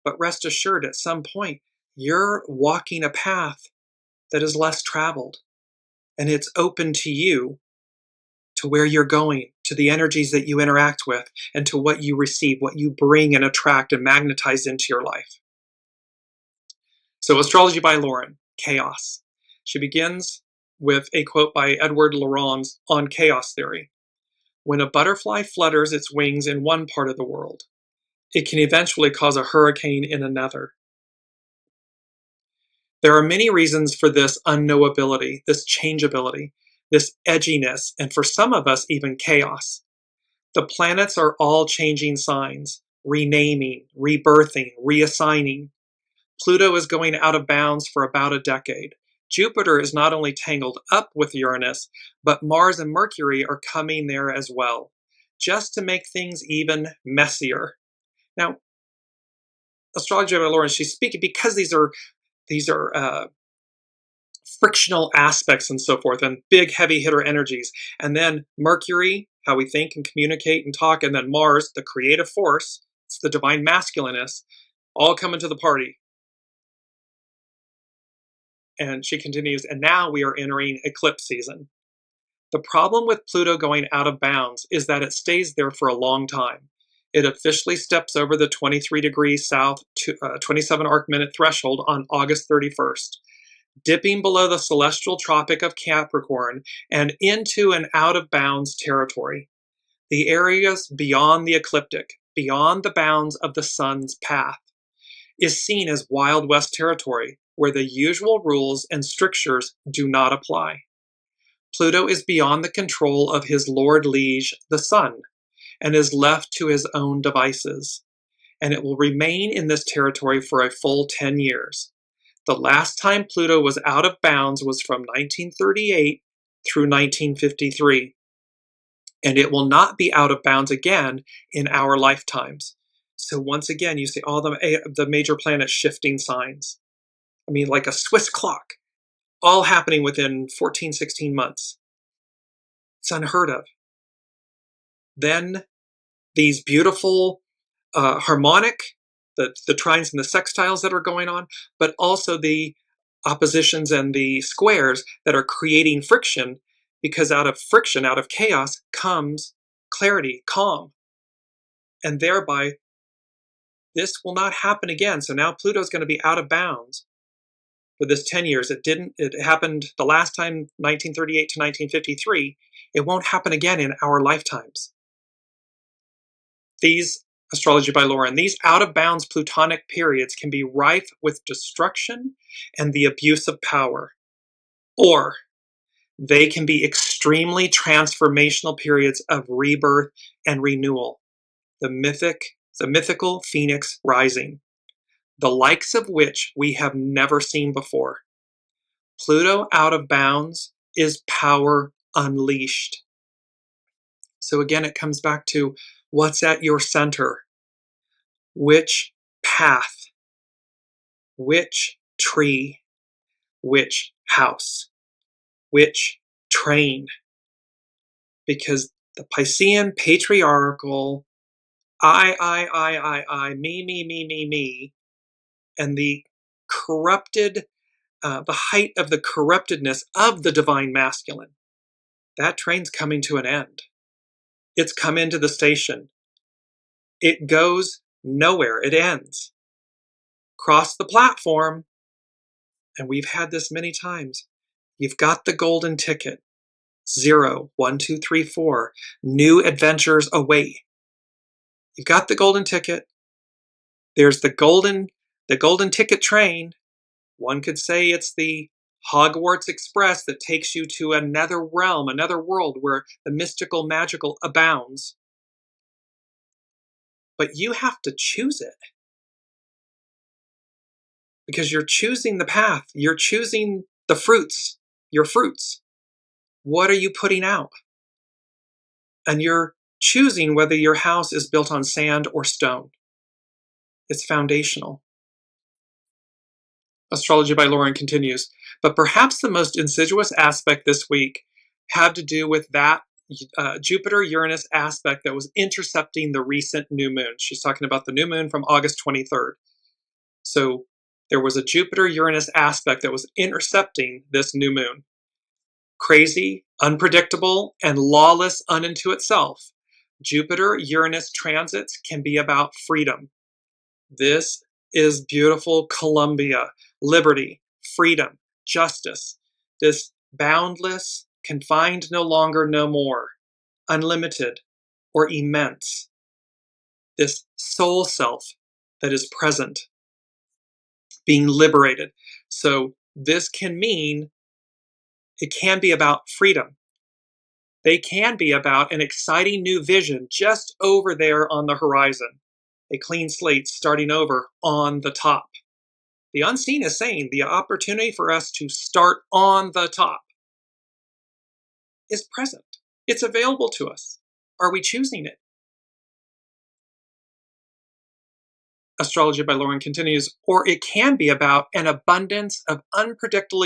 But rest assured, at some point, you're walking a path that is less traveled. And it's open to you, to where you're going, to the energies that you interact with, and to what you receive, what you bring and attract and magnetize into your life. So Astrology by Lauren, Chaos. She begins with a quote by Edward Lorenz on chaos theory. When a butterfly flutters its wings in one part of the world, it can eventually cause a hurricane in another. There are many reasons for this unknowability, this changeability, this edginess, and for some of us, even chaos. The planets are all changing signs, renaming, rebirthing, reassigning, Pluto is going out of bounds for about a decade. Jupiter is not only tangled up with Uranus, but Mars and Mercury are coming there as well, just to make things even messier. Now, Astrology by Lauren, she's speaking because these are frictional aspects and so forth, and big heavy hitter energies. And then Mercury, how we think and communicate and talk, and then Mars, the creative force, it's the divine masculineness, all coming to the party. And she continues, and now we are entering eclipse season. The problem with Pluto going out of bounds is that it stays there for a long time. It officially steps over the 23 degrees south to 27 arc minute threshold on August 31st, dipping below the celestial tropic of Capricorn and into an out of bounds territory. The areas beyond the ecliptic, beyond the bounds of the sun's path, is seen as Wild West territory, where the usual rules and strictures do not apply. Pluto is beyond the control of his Lord Liege, the Sun, and is left to his own devices, and it will remain in this territory for a full 10 years. The last time Pluto was out of bounds was from 1938 through 1953, and it will not be out of bounds again in our lifetimes. So once again, you see all the major planets shifting signs. I mean, like a Swiss clock, all happening within 14, 16 months. It's unheard of. Then these beautiful harmonic, the trines and the sextiles that are going on, but also the oppositions and the squares that are creating friction, because out of friction, out of chaos, comes clarity, calm. And thereby, this will not happen again. So now Pluto's going to be out of bounds for this 10 years. It happened the last time, 1938 to 1953. It won't happen again in our lifetimes. These, Astrology by Lauren, these out-of-bounds Plutonic periods can be rife with destruction and the abuse of power. Or they can be extremely transformational periods of rebirth and renewal. The mythical phoenix rising, the likes of which we have never seen before. Pluto out of bounds is power unleashed. So again, it comes back to what's at your center. Which path, which tree, which house, which train. Because the Piscean patriarchal, I, me, and the corrupted, the height of the corruptedness of the divine masculine, that train's coming to an end. It's come into the station. It goes nowhere. It ends. Cross the platform, and we've had this many times. You've got the golden ticket. 0, 1, 2, 3, 4. New adventures await. You've got the golden ticket. There's the golden ticket train. One could say it's the Hogwarts Express that takes you to another realm, another world where the mystical, magical abounds. But you have to choose it. Because you're choosing the path. You're choosing the fruits, your fruits. What are you putting out? And you're choosing whether your house is built on sand or stone. It's foundational. Astrology by Lauren continues, but perhaps the most insidious aspect this week had to do with that Jupiter-Uranus aspect that was intercepting the recent new moon. She's talking about the new moon from August 23rd. So there was a Jupiter-Uranus aspect that was intercepting this new moon. Crazy, unpredictable, and lawless unto itself, Jupiter-Uranus transits can be about freedom. This is beautiful Columbia, liberty, freedom, justice. This boundless, confined no longer, no more, unlimited or immense. This soul self that is present, being liberated. So this can mean it can be about freedom. They can be about an exciting new vision just over there on the horizon. A clean slate starting over on the top. The unseen is saying the opportunity for us to start on the top is present. It's available to us. Are we choosing it? Astrology by Lauren continues, or it can be about an abundance of unpredictable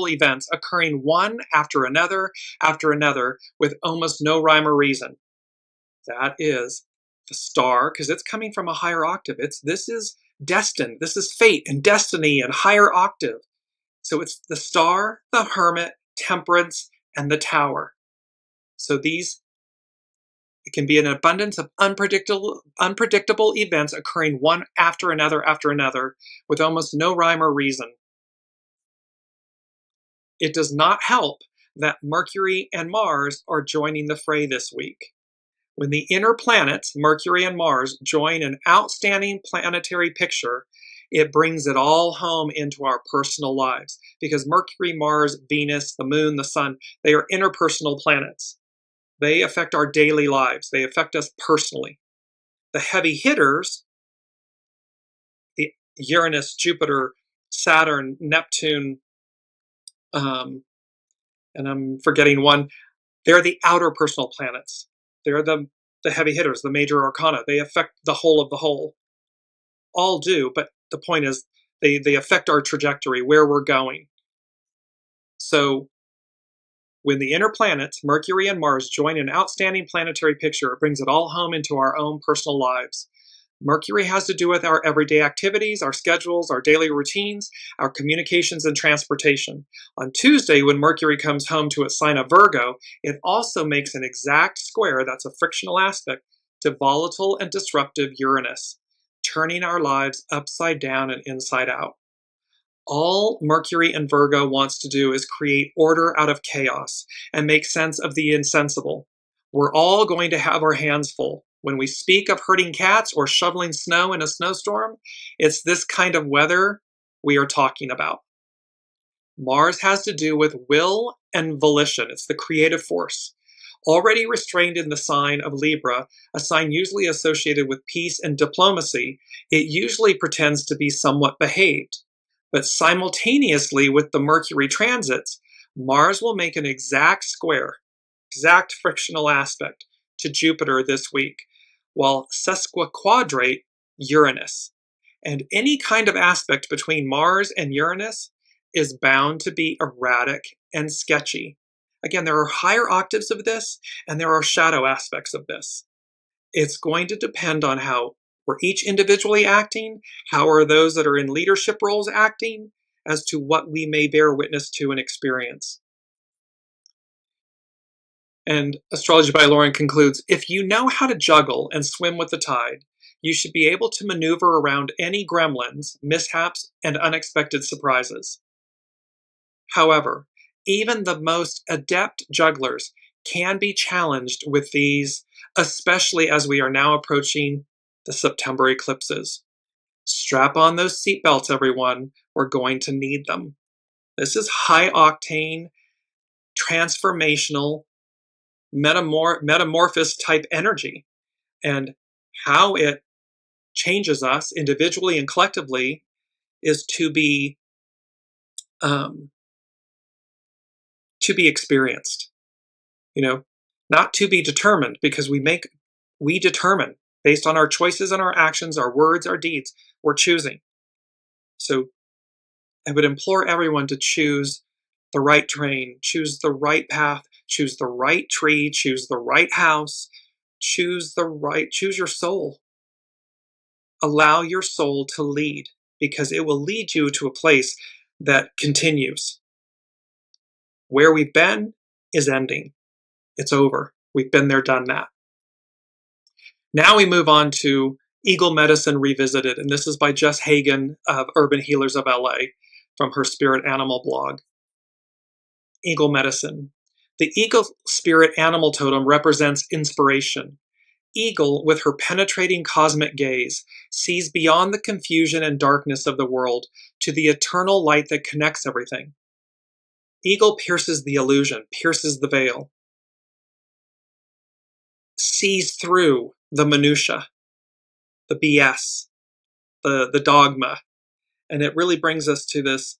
events occurring one after another, with almost no rhyme or reason. That is the star, because it's coming from a higher octave. This is destined. This is fate and destiny and higher octave. So it's the star, the hermit, temperance, and the tower. So it can be an abundance of unpredictable events occurring one after another, with almost no rhyme or reason. It does not help that Mercury and Mars are joining the fray this week. When the inner planets, Mercury and Mars, join an outstanding planetary picture, it brings it all home into our personal lives. Because Mercury, Mars, Venus, the Moon, the Sun, they are interpersonal planets. They affect our daily lives. They affect us personally. The heavy hitters, the Uranus, Jupiter, Saturn, Neptune, and I'm forgetting one, they're the outer personal planets. They're the heavy hitters, the major arcana. They affect the whole of the whole. All do, but the point is they affect our trajectory, where we're going. So when the inner planets, Mercury and Mars, join an outstanding planetary picture, it brings it all home into our own personal lives. Mercury has to do with our everyday activities, our schedules, our daily routines, our communications and transportation. On Tuesday, when Mercury comes home to its sign of Virgo, it also makes an exact square, that's a frictional aspect, to volatile and disruptive Uranus, turning our lives upside down and inside out. All Mercury and Virgo wants to do is create order out of chaos and make sense of the insensible. We're all going to have our hands full. When we speak of herding cats or shoveling snow in a snowstorm, it's this kind of weather we are talking about. Mars has to do with will and volition. It's the creative force. Already restrained in the sign of Libra, a sign usually associated with peace and diplomacy, it usually pretends to be somewhat behaved. But simultaneously with the Mercury transits, Mars will make an exact square, exact frictional aspect to Jupiter this week, while sesquiquadrate Uranus. And any kind of aspect between Mars and Uranus is bound to be erratic and sketchy. Again, there are higher octaves of this, and there are shadow aspects of this. It's going to depend on how we're each individually acting, how are those that are in leadership roles acting, as to what we may bear witness to and experience. And Astrology by Lauren concludes, if you know how to juggle and swim with the tide, you should be able to maneuver around any gremlins, mishaps, and unexpected surprises. However, even the most adept jugglers can be challenged with these, especially as we are now approaching the September eclipses. Strap on those seatbelts, everyone. We're going to need them. This is high octane, transformational, metamorphosis type energy. And how it changes us individually and collectively is to be experienced. Not to be determined, because we determine based on our choices and our actions, our words, our deeds. We're choosing. So I would implore everyone to choose the right terrain, choose the right path, choose the right tree, choose the right house, choose your soul. Allow your soul to lead, because it will lead you to a place that continues. Where we've been is ending. It's over. We've been there, done that. Now we move on to Eagle Medicine Revisited, and this is by Jess Hagen of Urban Healers of LA from her Spirit Animal blog. Eagle Medicine. The eagle spirit animal totem represents inspiration. Eagle, with her penetrating cosmic gaze, sees beyond the confusion and darkness of the world to the eternal light that connects everything. Eagle pierces the illusion, pierces the veil, sees through the minutia, the BS, the dogma, And it really brings us to this.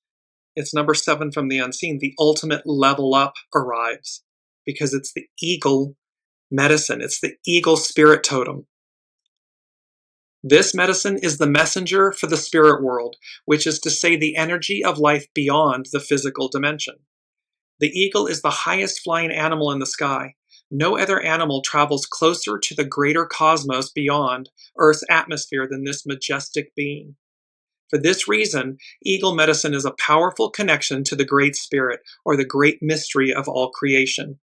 It's number 7 from the unseen. The ultimate level up arrives because it's the eagle medicine. It's the eagle spirit totem. This medicine is the messenger for the spirit world, which is to say the energy of life beyond the physical dimension. The eagle is the highest flying animal in the sky. No other animal travels closer to the greater cosmos beyond Earth's atmosphere than this majestic being. For this reason, eagle medicine is a powerful connection to the Great Spirit, or the great mystery of all creation.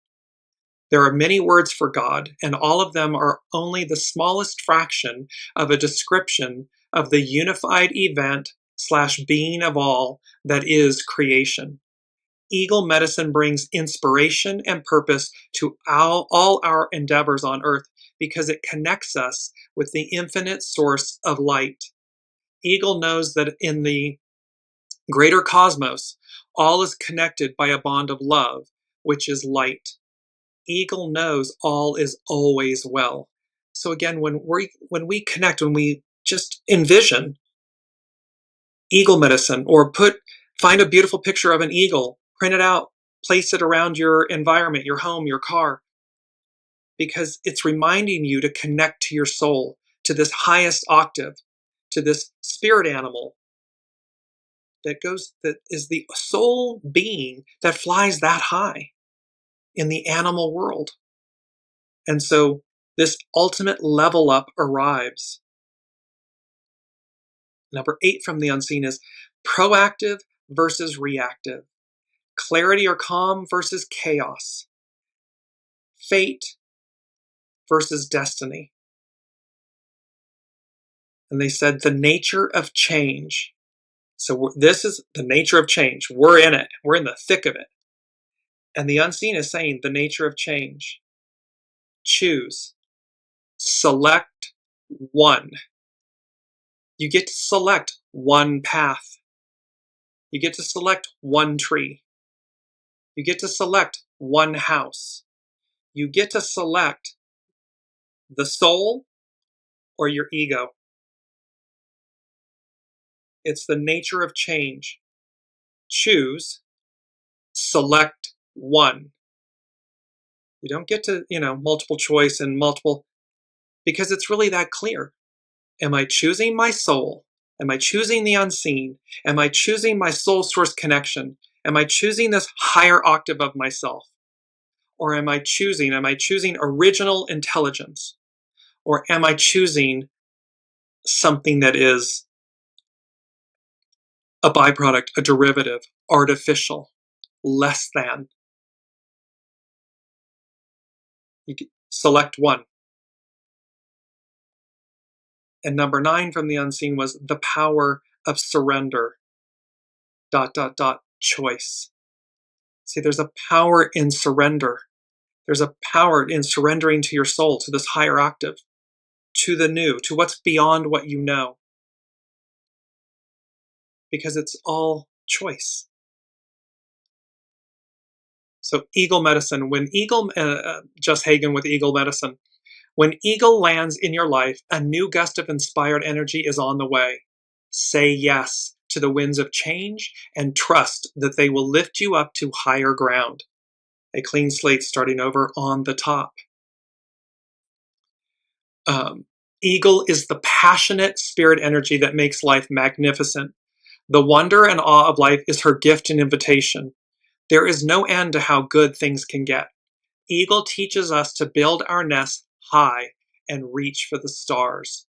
There are many words for God, and all of them are only the smallest fraction of a description of the unified event/being of all that is creation. Eagle medicine brings inspiration and purpose to all our endeavors on earth because it connects us with the infinite source of light. Eagle knows that in the greater cosmos, all is connected by a bond of love, which is light. Eagle knows all is always well. So again, when we connect, when we just envision eagle medicine, or find a beautiful picture of an eagle, print it out, place it around your environment, your home, your car, because it's reminding you to connect to your soul, to this highest octave, to this spirit animal that is the soul being that flies that high in the animal world. And so this ultimate level up arrives. Number 8 from the unseen is proactive versus reactive. Clarity or calm versus chaos. Fate versus destiny. And they said the nature of change. So this is the nature of change. We're in it. We're in the thick of it. And the unseen is saying the nature of change. Choose. Select one. You get to select one path. You get to select one tree. You get to select one house. You get to select the soul or your ego. It's the nature of change. Choose, select one. You don't get to, multiple choice and multiple, because it's really that clear. Am I choosing my soul? Am I choosing the unseen? Am I choosing my soul source connection? Am I choosing this higher octave of myself? Or am I choosing original intelligence? Or am I choosing something that is a byproduct, a derivative, artificial, less than? You can select one. And number 9 from the unseen was the power of surrender, ... choice. See, there's a power in surrender. There's a power in surrendering to your soul, to this higher octave, to the new, to what's beyond what you know. Because it's all choice. So eagle medicine, Just Hagen with eagle medicine. When eagle lands in your life, a new gust of inspired energy is on the way. Say yes to the winds of change and trust that they will lift you up to higher ground. A clean slate starting over on the top. Eagle is the passionate spirit energy that makes life magnificent. The wonder and awe of life is her gift and invitation. There is no end to how good things can get. Eagle teaches us to build our nest high and reach for the stars.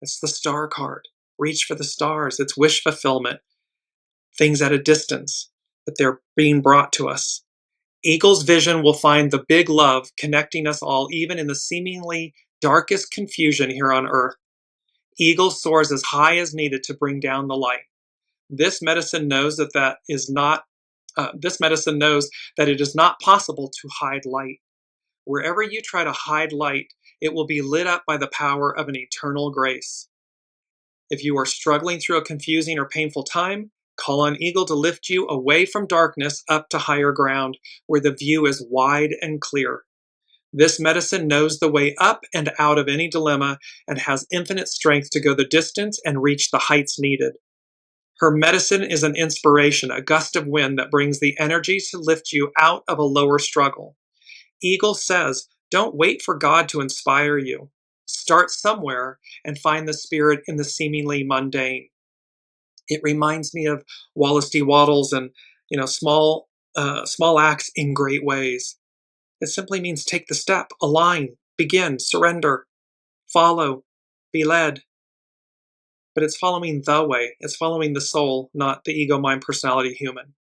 It's the star card. Reach for the stars. It's wish fulfillment. Things at a distance, but they're being brought to us. Eagle's vision will find the big love connecting us all, even in the seemingly darkest confusion here on Earth. Eagle soars as high as needed to bring down the light. This medicine knows that it is not possible to hide light. Wherever you try to hide light, it will be lit up by the power of an eternal grace. If you are struggling through a confusing or painful time, call on Eagle to lift you away from darkness up to higher ground, where the view is wide and clear. This medicine knows the way up and out of any dilemma and has infinite strength to go the distance and reach the heights needed. Her medicine is an inspiration, a gust of wind that brings the energy to lift you out of a lower struggle. Eagle says, don't wait for God to inspire you. Start somewhere and find the spirit in the seemingly mundane. It reminds me of Wallace D. Wattles and, small acts in great ways. It simply means take the step, align, begin, surrender, follow, be led. But it's following the way. It's following the soul, not the ego, mind, personality, human.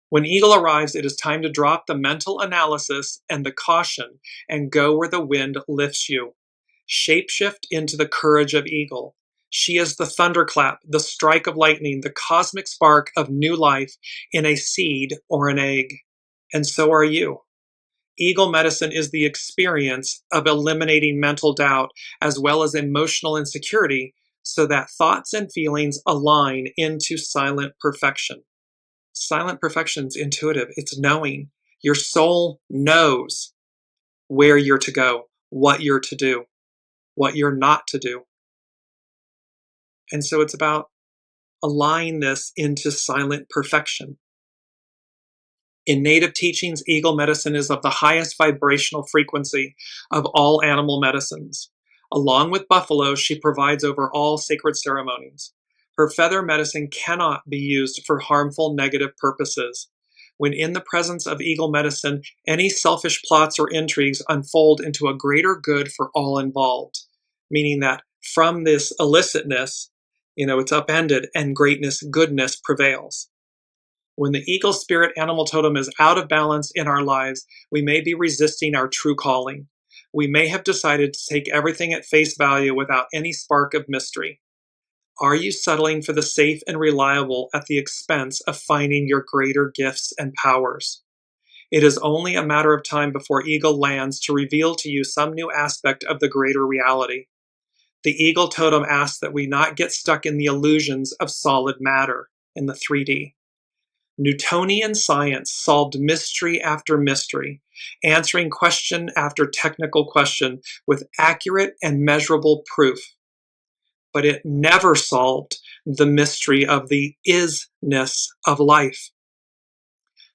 When Eagle arrives, it is time to drop the mental analysis and the caution and go where the wind lifts you. Shapeshift into the courage of Eagle. She is the thunderclap, the strike of lightning, the cosmic spark of new life in a seed or an egg. And so are you. Eagle medicine is the experience of eliminating mental doubt as well as emotional insecurity so that thoughts and feelings align into silent perfection. Silent perfection is intuitive. It's knowing. Your soul knows where you're to go, what you're to do, what you're not to do. And so it's about aligning this into silent perfection. In native teachings, Eagle medicine is of the highest vibrational frequency of all animal medicines. Along with buffalo, she provides over all sacred ceremonies. Her feather medicine cannot be used for harmful negative purposes. When in the presence of Eagle medicine, any selfish plots or intrigues unfold into a greater good for all involved, meaning that from this illicitness, it's upended and greatness, goodness prevails. When the Eagle spirit animal totem is out of balance in our lives, we may be resisting our true calling. We may have decided to take everything at face value without any spark of mystery. Are you settling for the safe and reliable at the expense of finding your greater gifts and powers? It is only a matter of time before Eagle lands to reveal to you some new aspect of the greater reality. The Eagle totem asks that we not get stuck in the illusions of solid matter in the 3D. Newtonian science solved mystery after mystery, answering question after technical question with accurate and measurable proof. But it never solved the mystery of the isness of life.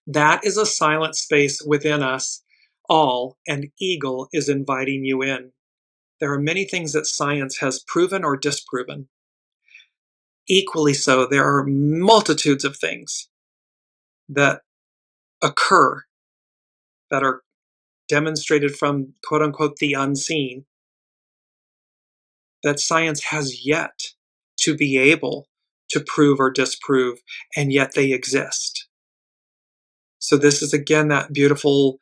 That is a silent space within us all, and Eagle is inviting you in. There are many things that science has proven or disproven. Equally so, there are multitudes of things that occur that are demonstrated from quote unquote the unseen that science has yet to be able to prove or disprove, and yet they exist. So this is again that beautiful,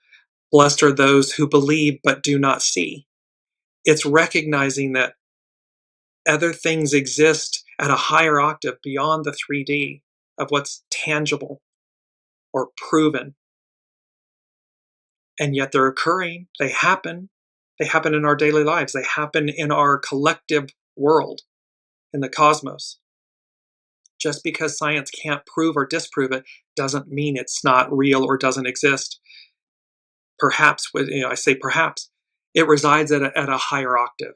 blessed are those who believe but do not see. It's recognizing that other things exist at a higher octave beyond the 3D of what's tangible or proven. And yet they're occurring, they happen in our daily lives, they happen in our collective world, in the cosmos. Just because science can't prove or disprove it doesn't mean it's not real or doesn't exist. Perhaps, I say perhaps, it resides at a higher octave.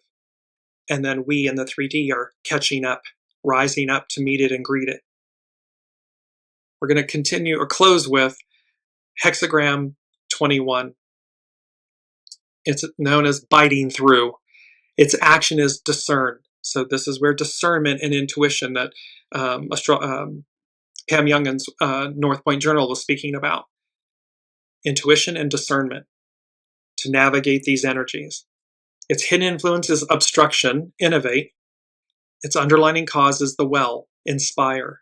And then we in the 3D are catching up, rising up to meet it and greet it. We're going to continue or close with hexagram 21. It's known as biting through. Its action is discern. So this is where discernment and intuition that Pam Youngan's North Point Journal was speaking about. Intuition and discernment to navigate these energies. Its hidden influence is obstruction, innovate. Its underlining cause is the well, inspire.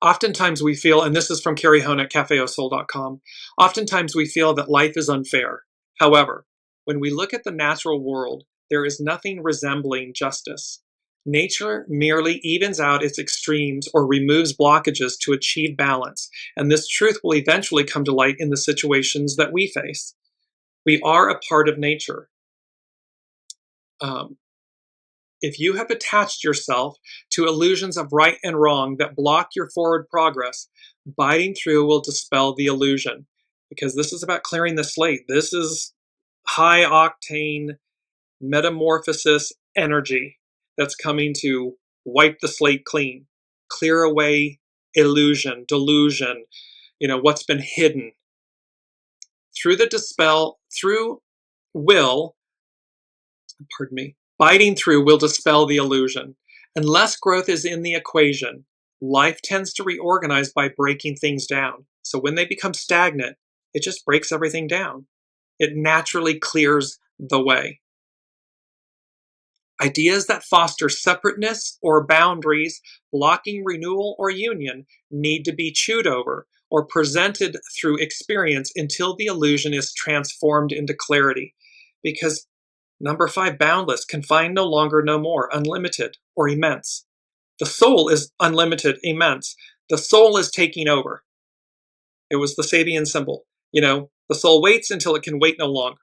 Oftentimes we feel, and this is from Carrie Hone at cafeosoul.com, oftentimes we feel that life is unfair. However, when we look at the natural world, there is nothing resembling justice. Nature merely evens out its extremes or removes blockages to achieve balance, and this truth will eventually come to light in the situations that we face. We are a part of nature. If you have attached yourself to illusions of right and wrong that block your forward progress, biting through will dispel the illusion, because this is about clearing the slate. This is high octane metamorphosis energy that's coming to wipe the slate clean, clear away illusion, delusion, what's been hidden. Through will, biting through will dispel the illusion. Unless growth is in the equation, life tends to reorganize by breaking things down. So when they become stagnant, it just breaks everything down. It naturally clears the way. Ideas that foster separateness or boundaries, blocking renewal or union, need to be chewed over or presented through experience until the illusion is transformed into clarity. Because number 5, boundless, confined, no longer, no more, unlimited or immense. The soul is unlimited, immense. The soul is taking over. It was the Sabian symbol. The soul waits until it can wait no longer.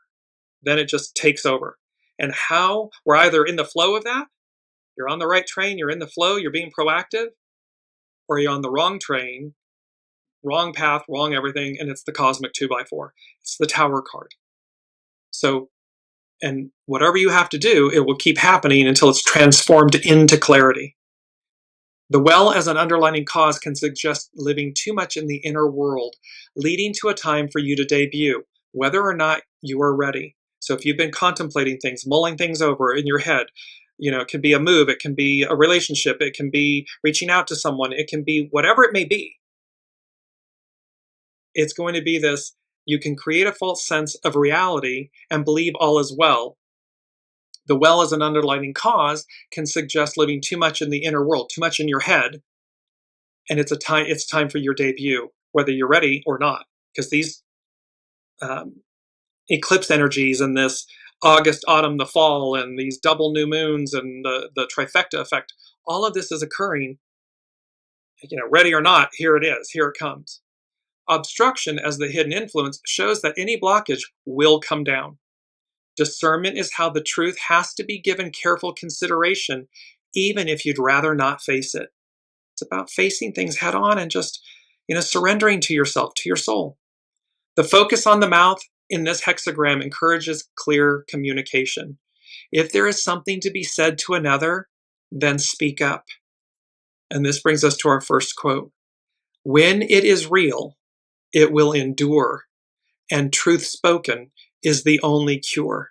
Then it just takes over. And how we're either in the flow of that, you're on the right train, you're in the flow, you're being proactive, or you're on the wrong train, wrong path, wrong everything, and it's the cosmic 2x4. It's the Tower card. So, and whatever you have to do, it will keep happening until it's transformed into clarity. The well as an underlying cause can suggest living too much in the inner world, leading to a time for you to debut, whether or not you are ready. So if you've been contemplating things, mulling things over in your head, it can be a move, it can be a relationship, it can be reaching out to someone, it can be whatever it may be. It's going to be this, you can create a false sense of reality and believe all is well. The well as an underlying cause can suggest living too much in the inner world, too much in your head, and it's time for your debut, whether you're ready or not, because these eclipse energies and this August, autumn, the fall, and these double new moons and the trifecta effect, all of this is occurring, ready or not, here it is, here it comes. Obstruction as the hidden influence shows that any blockage will come down. Discernment is how the truth has to be given careful consideration, even if you'd rather not face it. It's about facing things head on and just, surrendering to yourself, to your soul. The focus on the mouth in this hexagram encourages clear communication. If there is something to be said to another, then speak up. And this brings us to our first quote. When it is real, it will endure, and truth spoken is the only cure.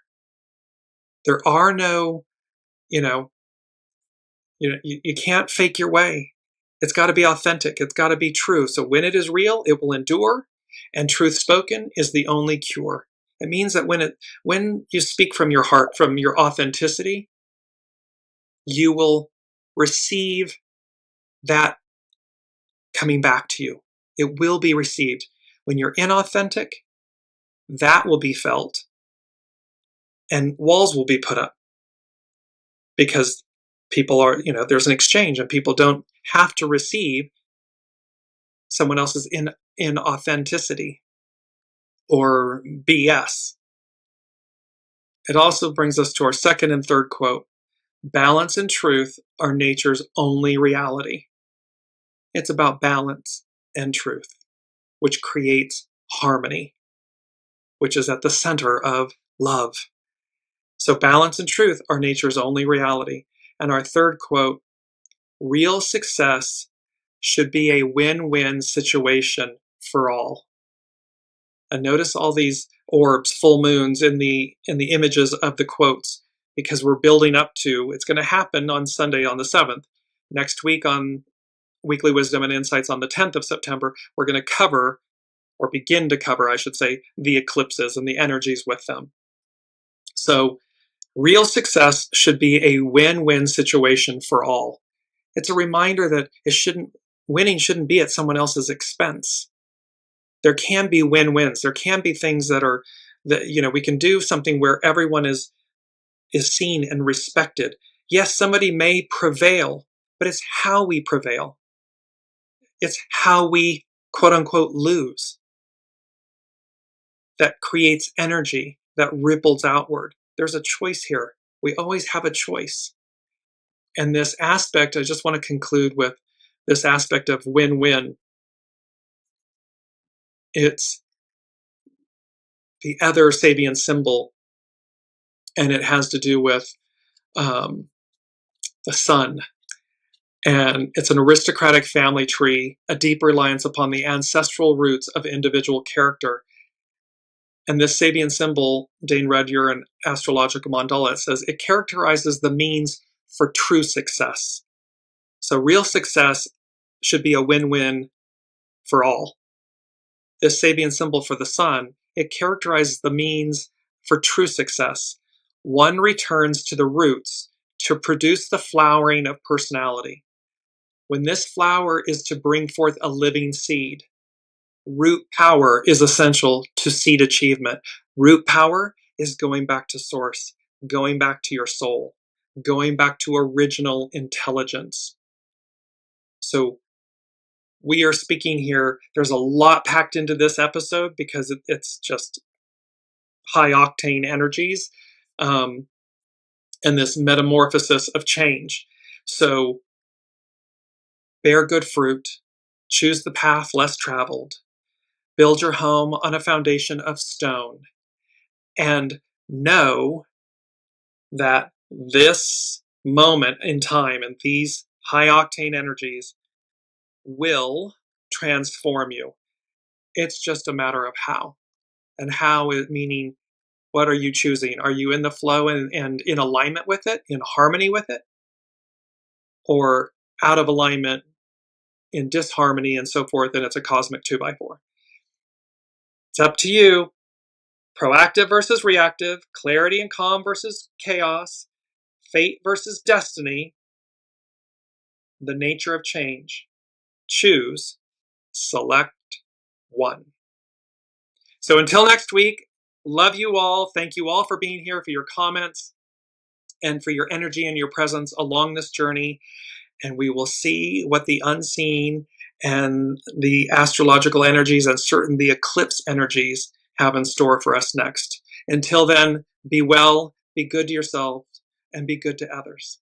There are no, you can't fake your way. It's got to be authentic. It's got to be true. So when it is real, it will endure, and truth spoken is the only cure. It means that when you speak from your heart, from your authenticity, you will receive that coming back to you. It will be received. When you're inauthentic, that will be felt, and walls will be put up because people are, there's an exchange, and people don't have to receive someone else's inauthenticity or BS. It also brings us to our second and third quote. Balance and truth are nature's only reality. It's about balance and truth, which creates harmony, which is at the center of love. So balance and truth are nature's only reality. And our third quote, real success should be a win-win situation for all. And notice all these orbs, full moons in the images of the quotes, because we're building up to, it's going to happen on Sunday on the 7th. Next week on Weekly Wisdom and Insights on the 10th of September, we're going to cover, or begin to cover, I should say, the eclipses and the energies with them. So real success should be a win-win situation for all. It's a reminder that winning shouldn't be at someone else's expense. There can be win-wins. There can be things that we can do something where everyone is seen and respected. Yes, somebody may prevail, but it's how we prevail. It's how we, quote unquote, lose. That creates energy that ripples outward. There's a choice here. We always have a choice. And this aspect, I just want to conclude with this aspect of win-win. It's the other Sabian symbol, and it has to do with the sun. And it's an aristocratic family tree, a deep reliance upon the ancestral roots of individual character. And this Sabian symbol, Dane read your in Astrological Mandala, it says it characterizes the means for true success. So real success should be a win-win for all. This Sabian symbol for the sun, it characterizes the means for true success. One returns to the roots to produce the flowering of personality. When this flower is to bring forth a living seed, root power is essential to seed achievement. Root power is going back to source, going back to your soul, going back to original intelligence. So we are speaking here, there's a lot packed into this episode because it's just high octane energies and this metamorphosis of change. So bear good fruit, choose the path less traveled, build your home on a foundation of stone, and know that this moment in time and these high octane energies will transform you. It's just a matter of how. And how is meaning, what are you choosing? Are you in the flow and in alignment with it, in harmony with it? Or out of alignment, in disharmony and so forth, and it's a cosmic 2x4. It's up to you. Proactive versus reactive, clarity and calm versus chaos, fate versus destiny, the nature of change. Choose, select one. So until next week, love you all. Thank you all for being here, for your comments, and for your energy and your presence along this journey. And we will see what the unseen and the astrological energies and certain the eclipse energies have in store for us next. Until then, be well, be good to yourself, and be good to others.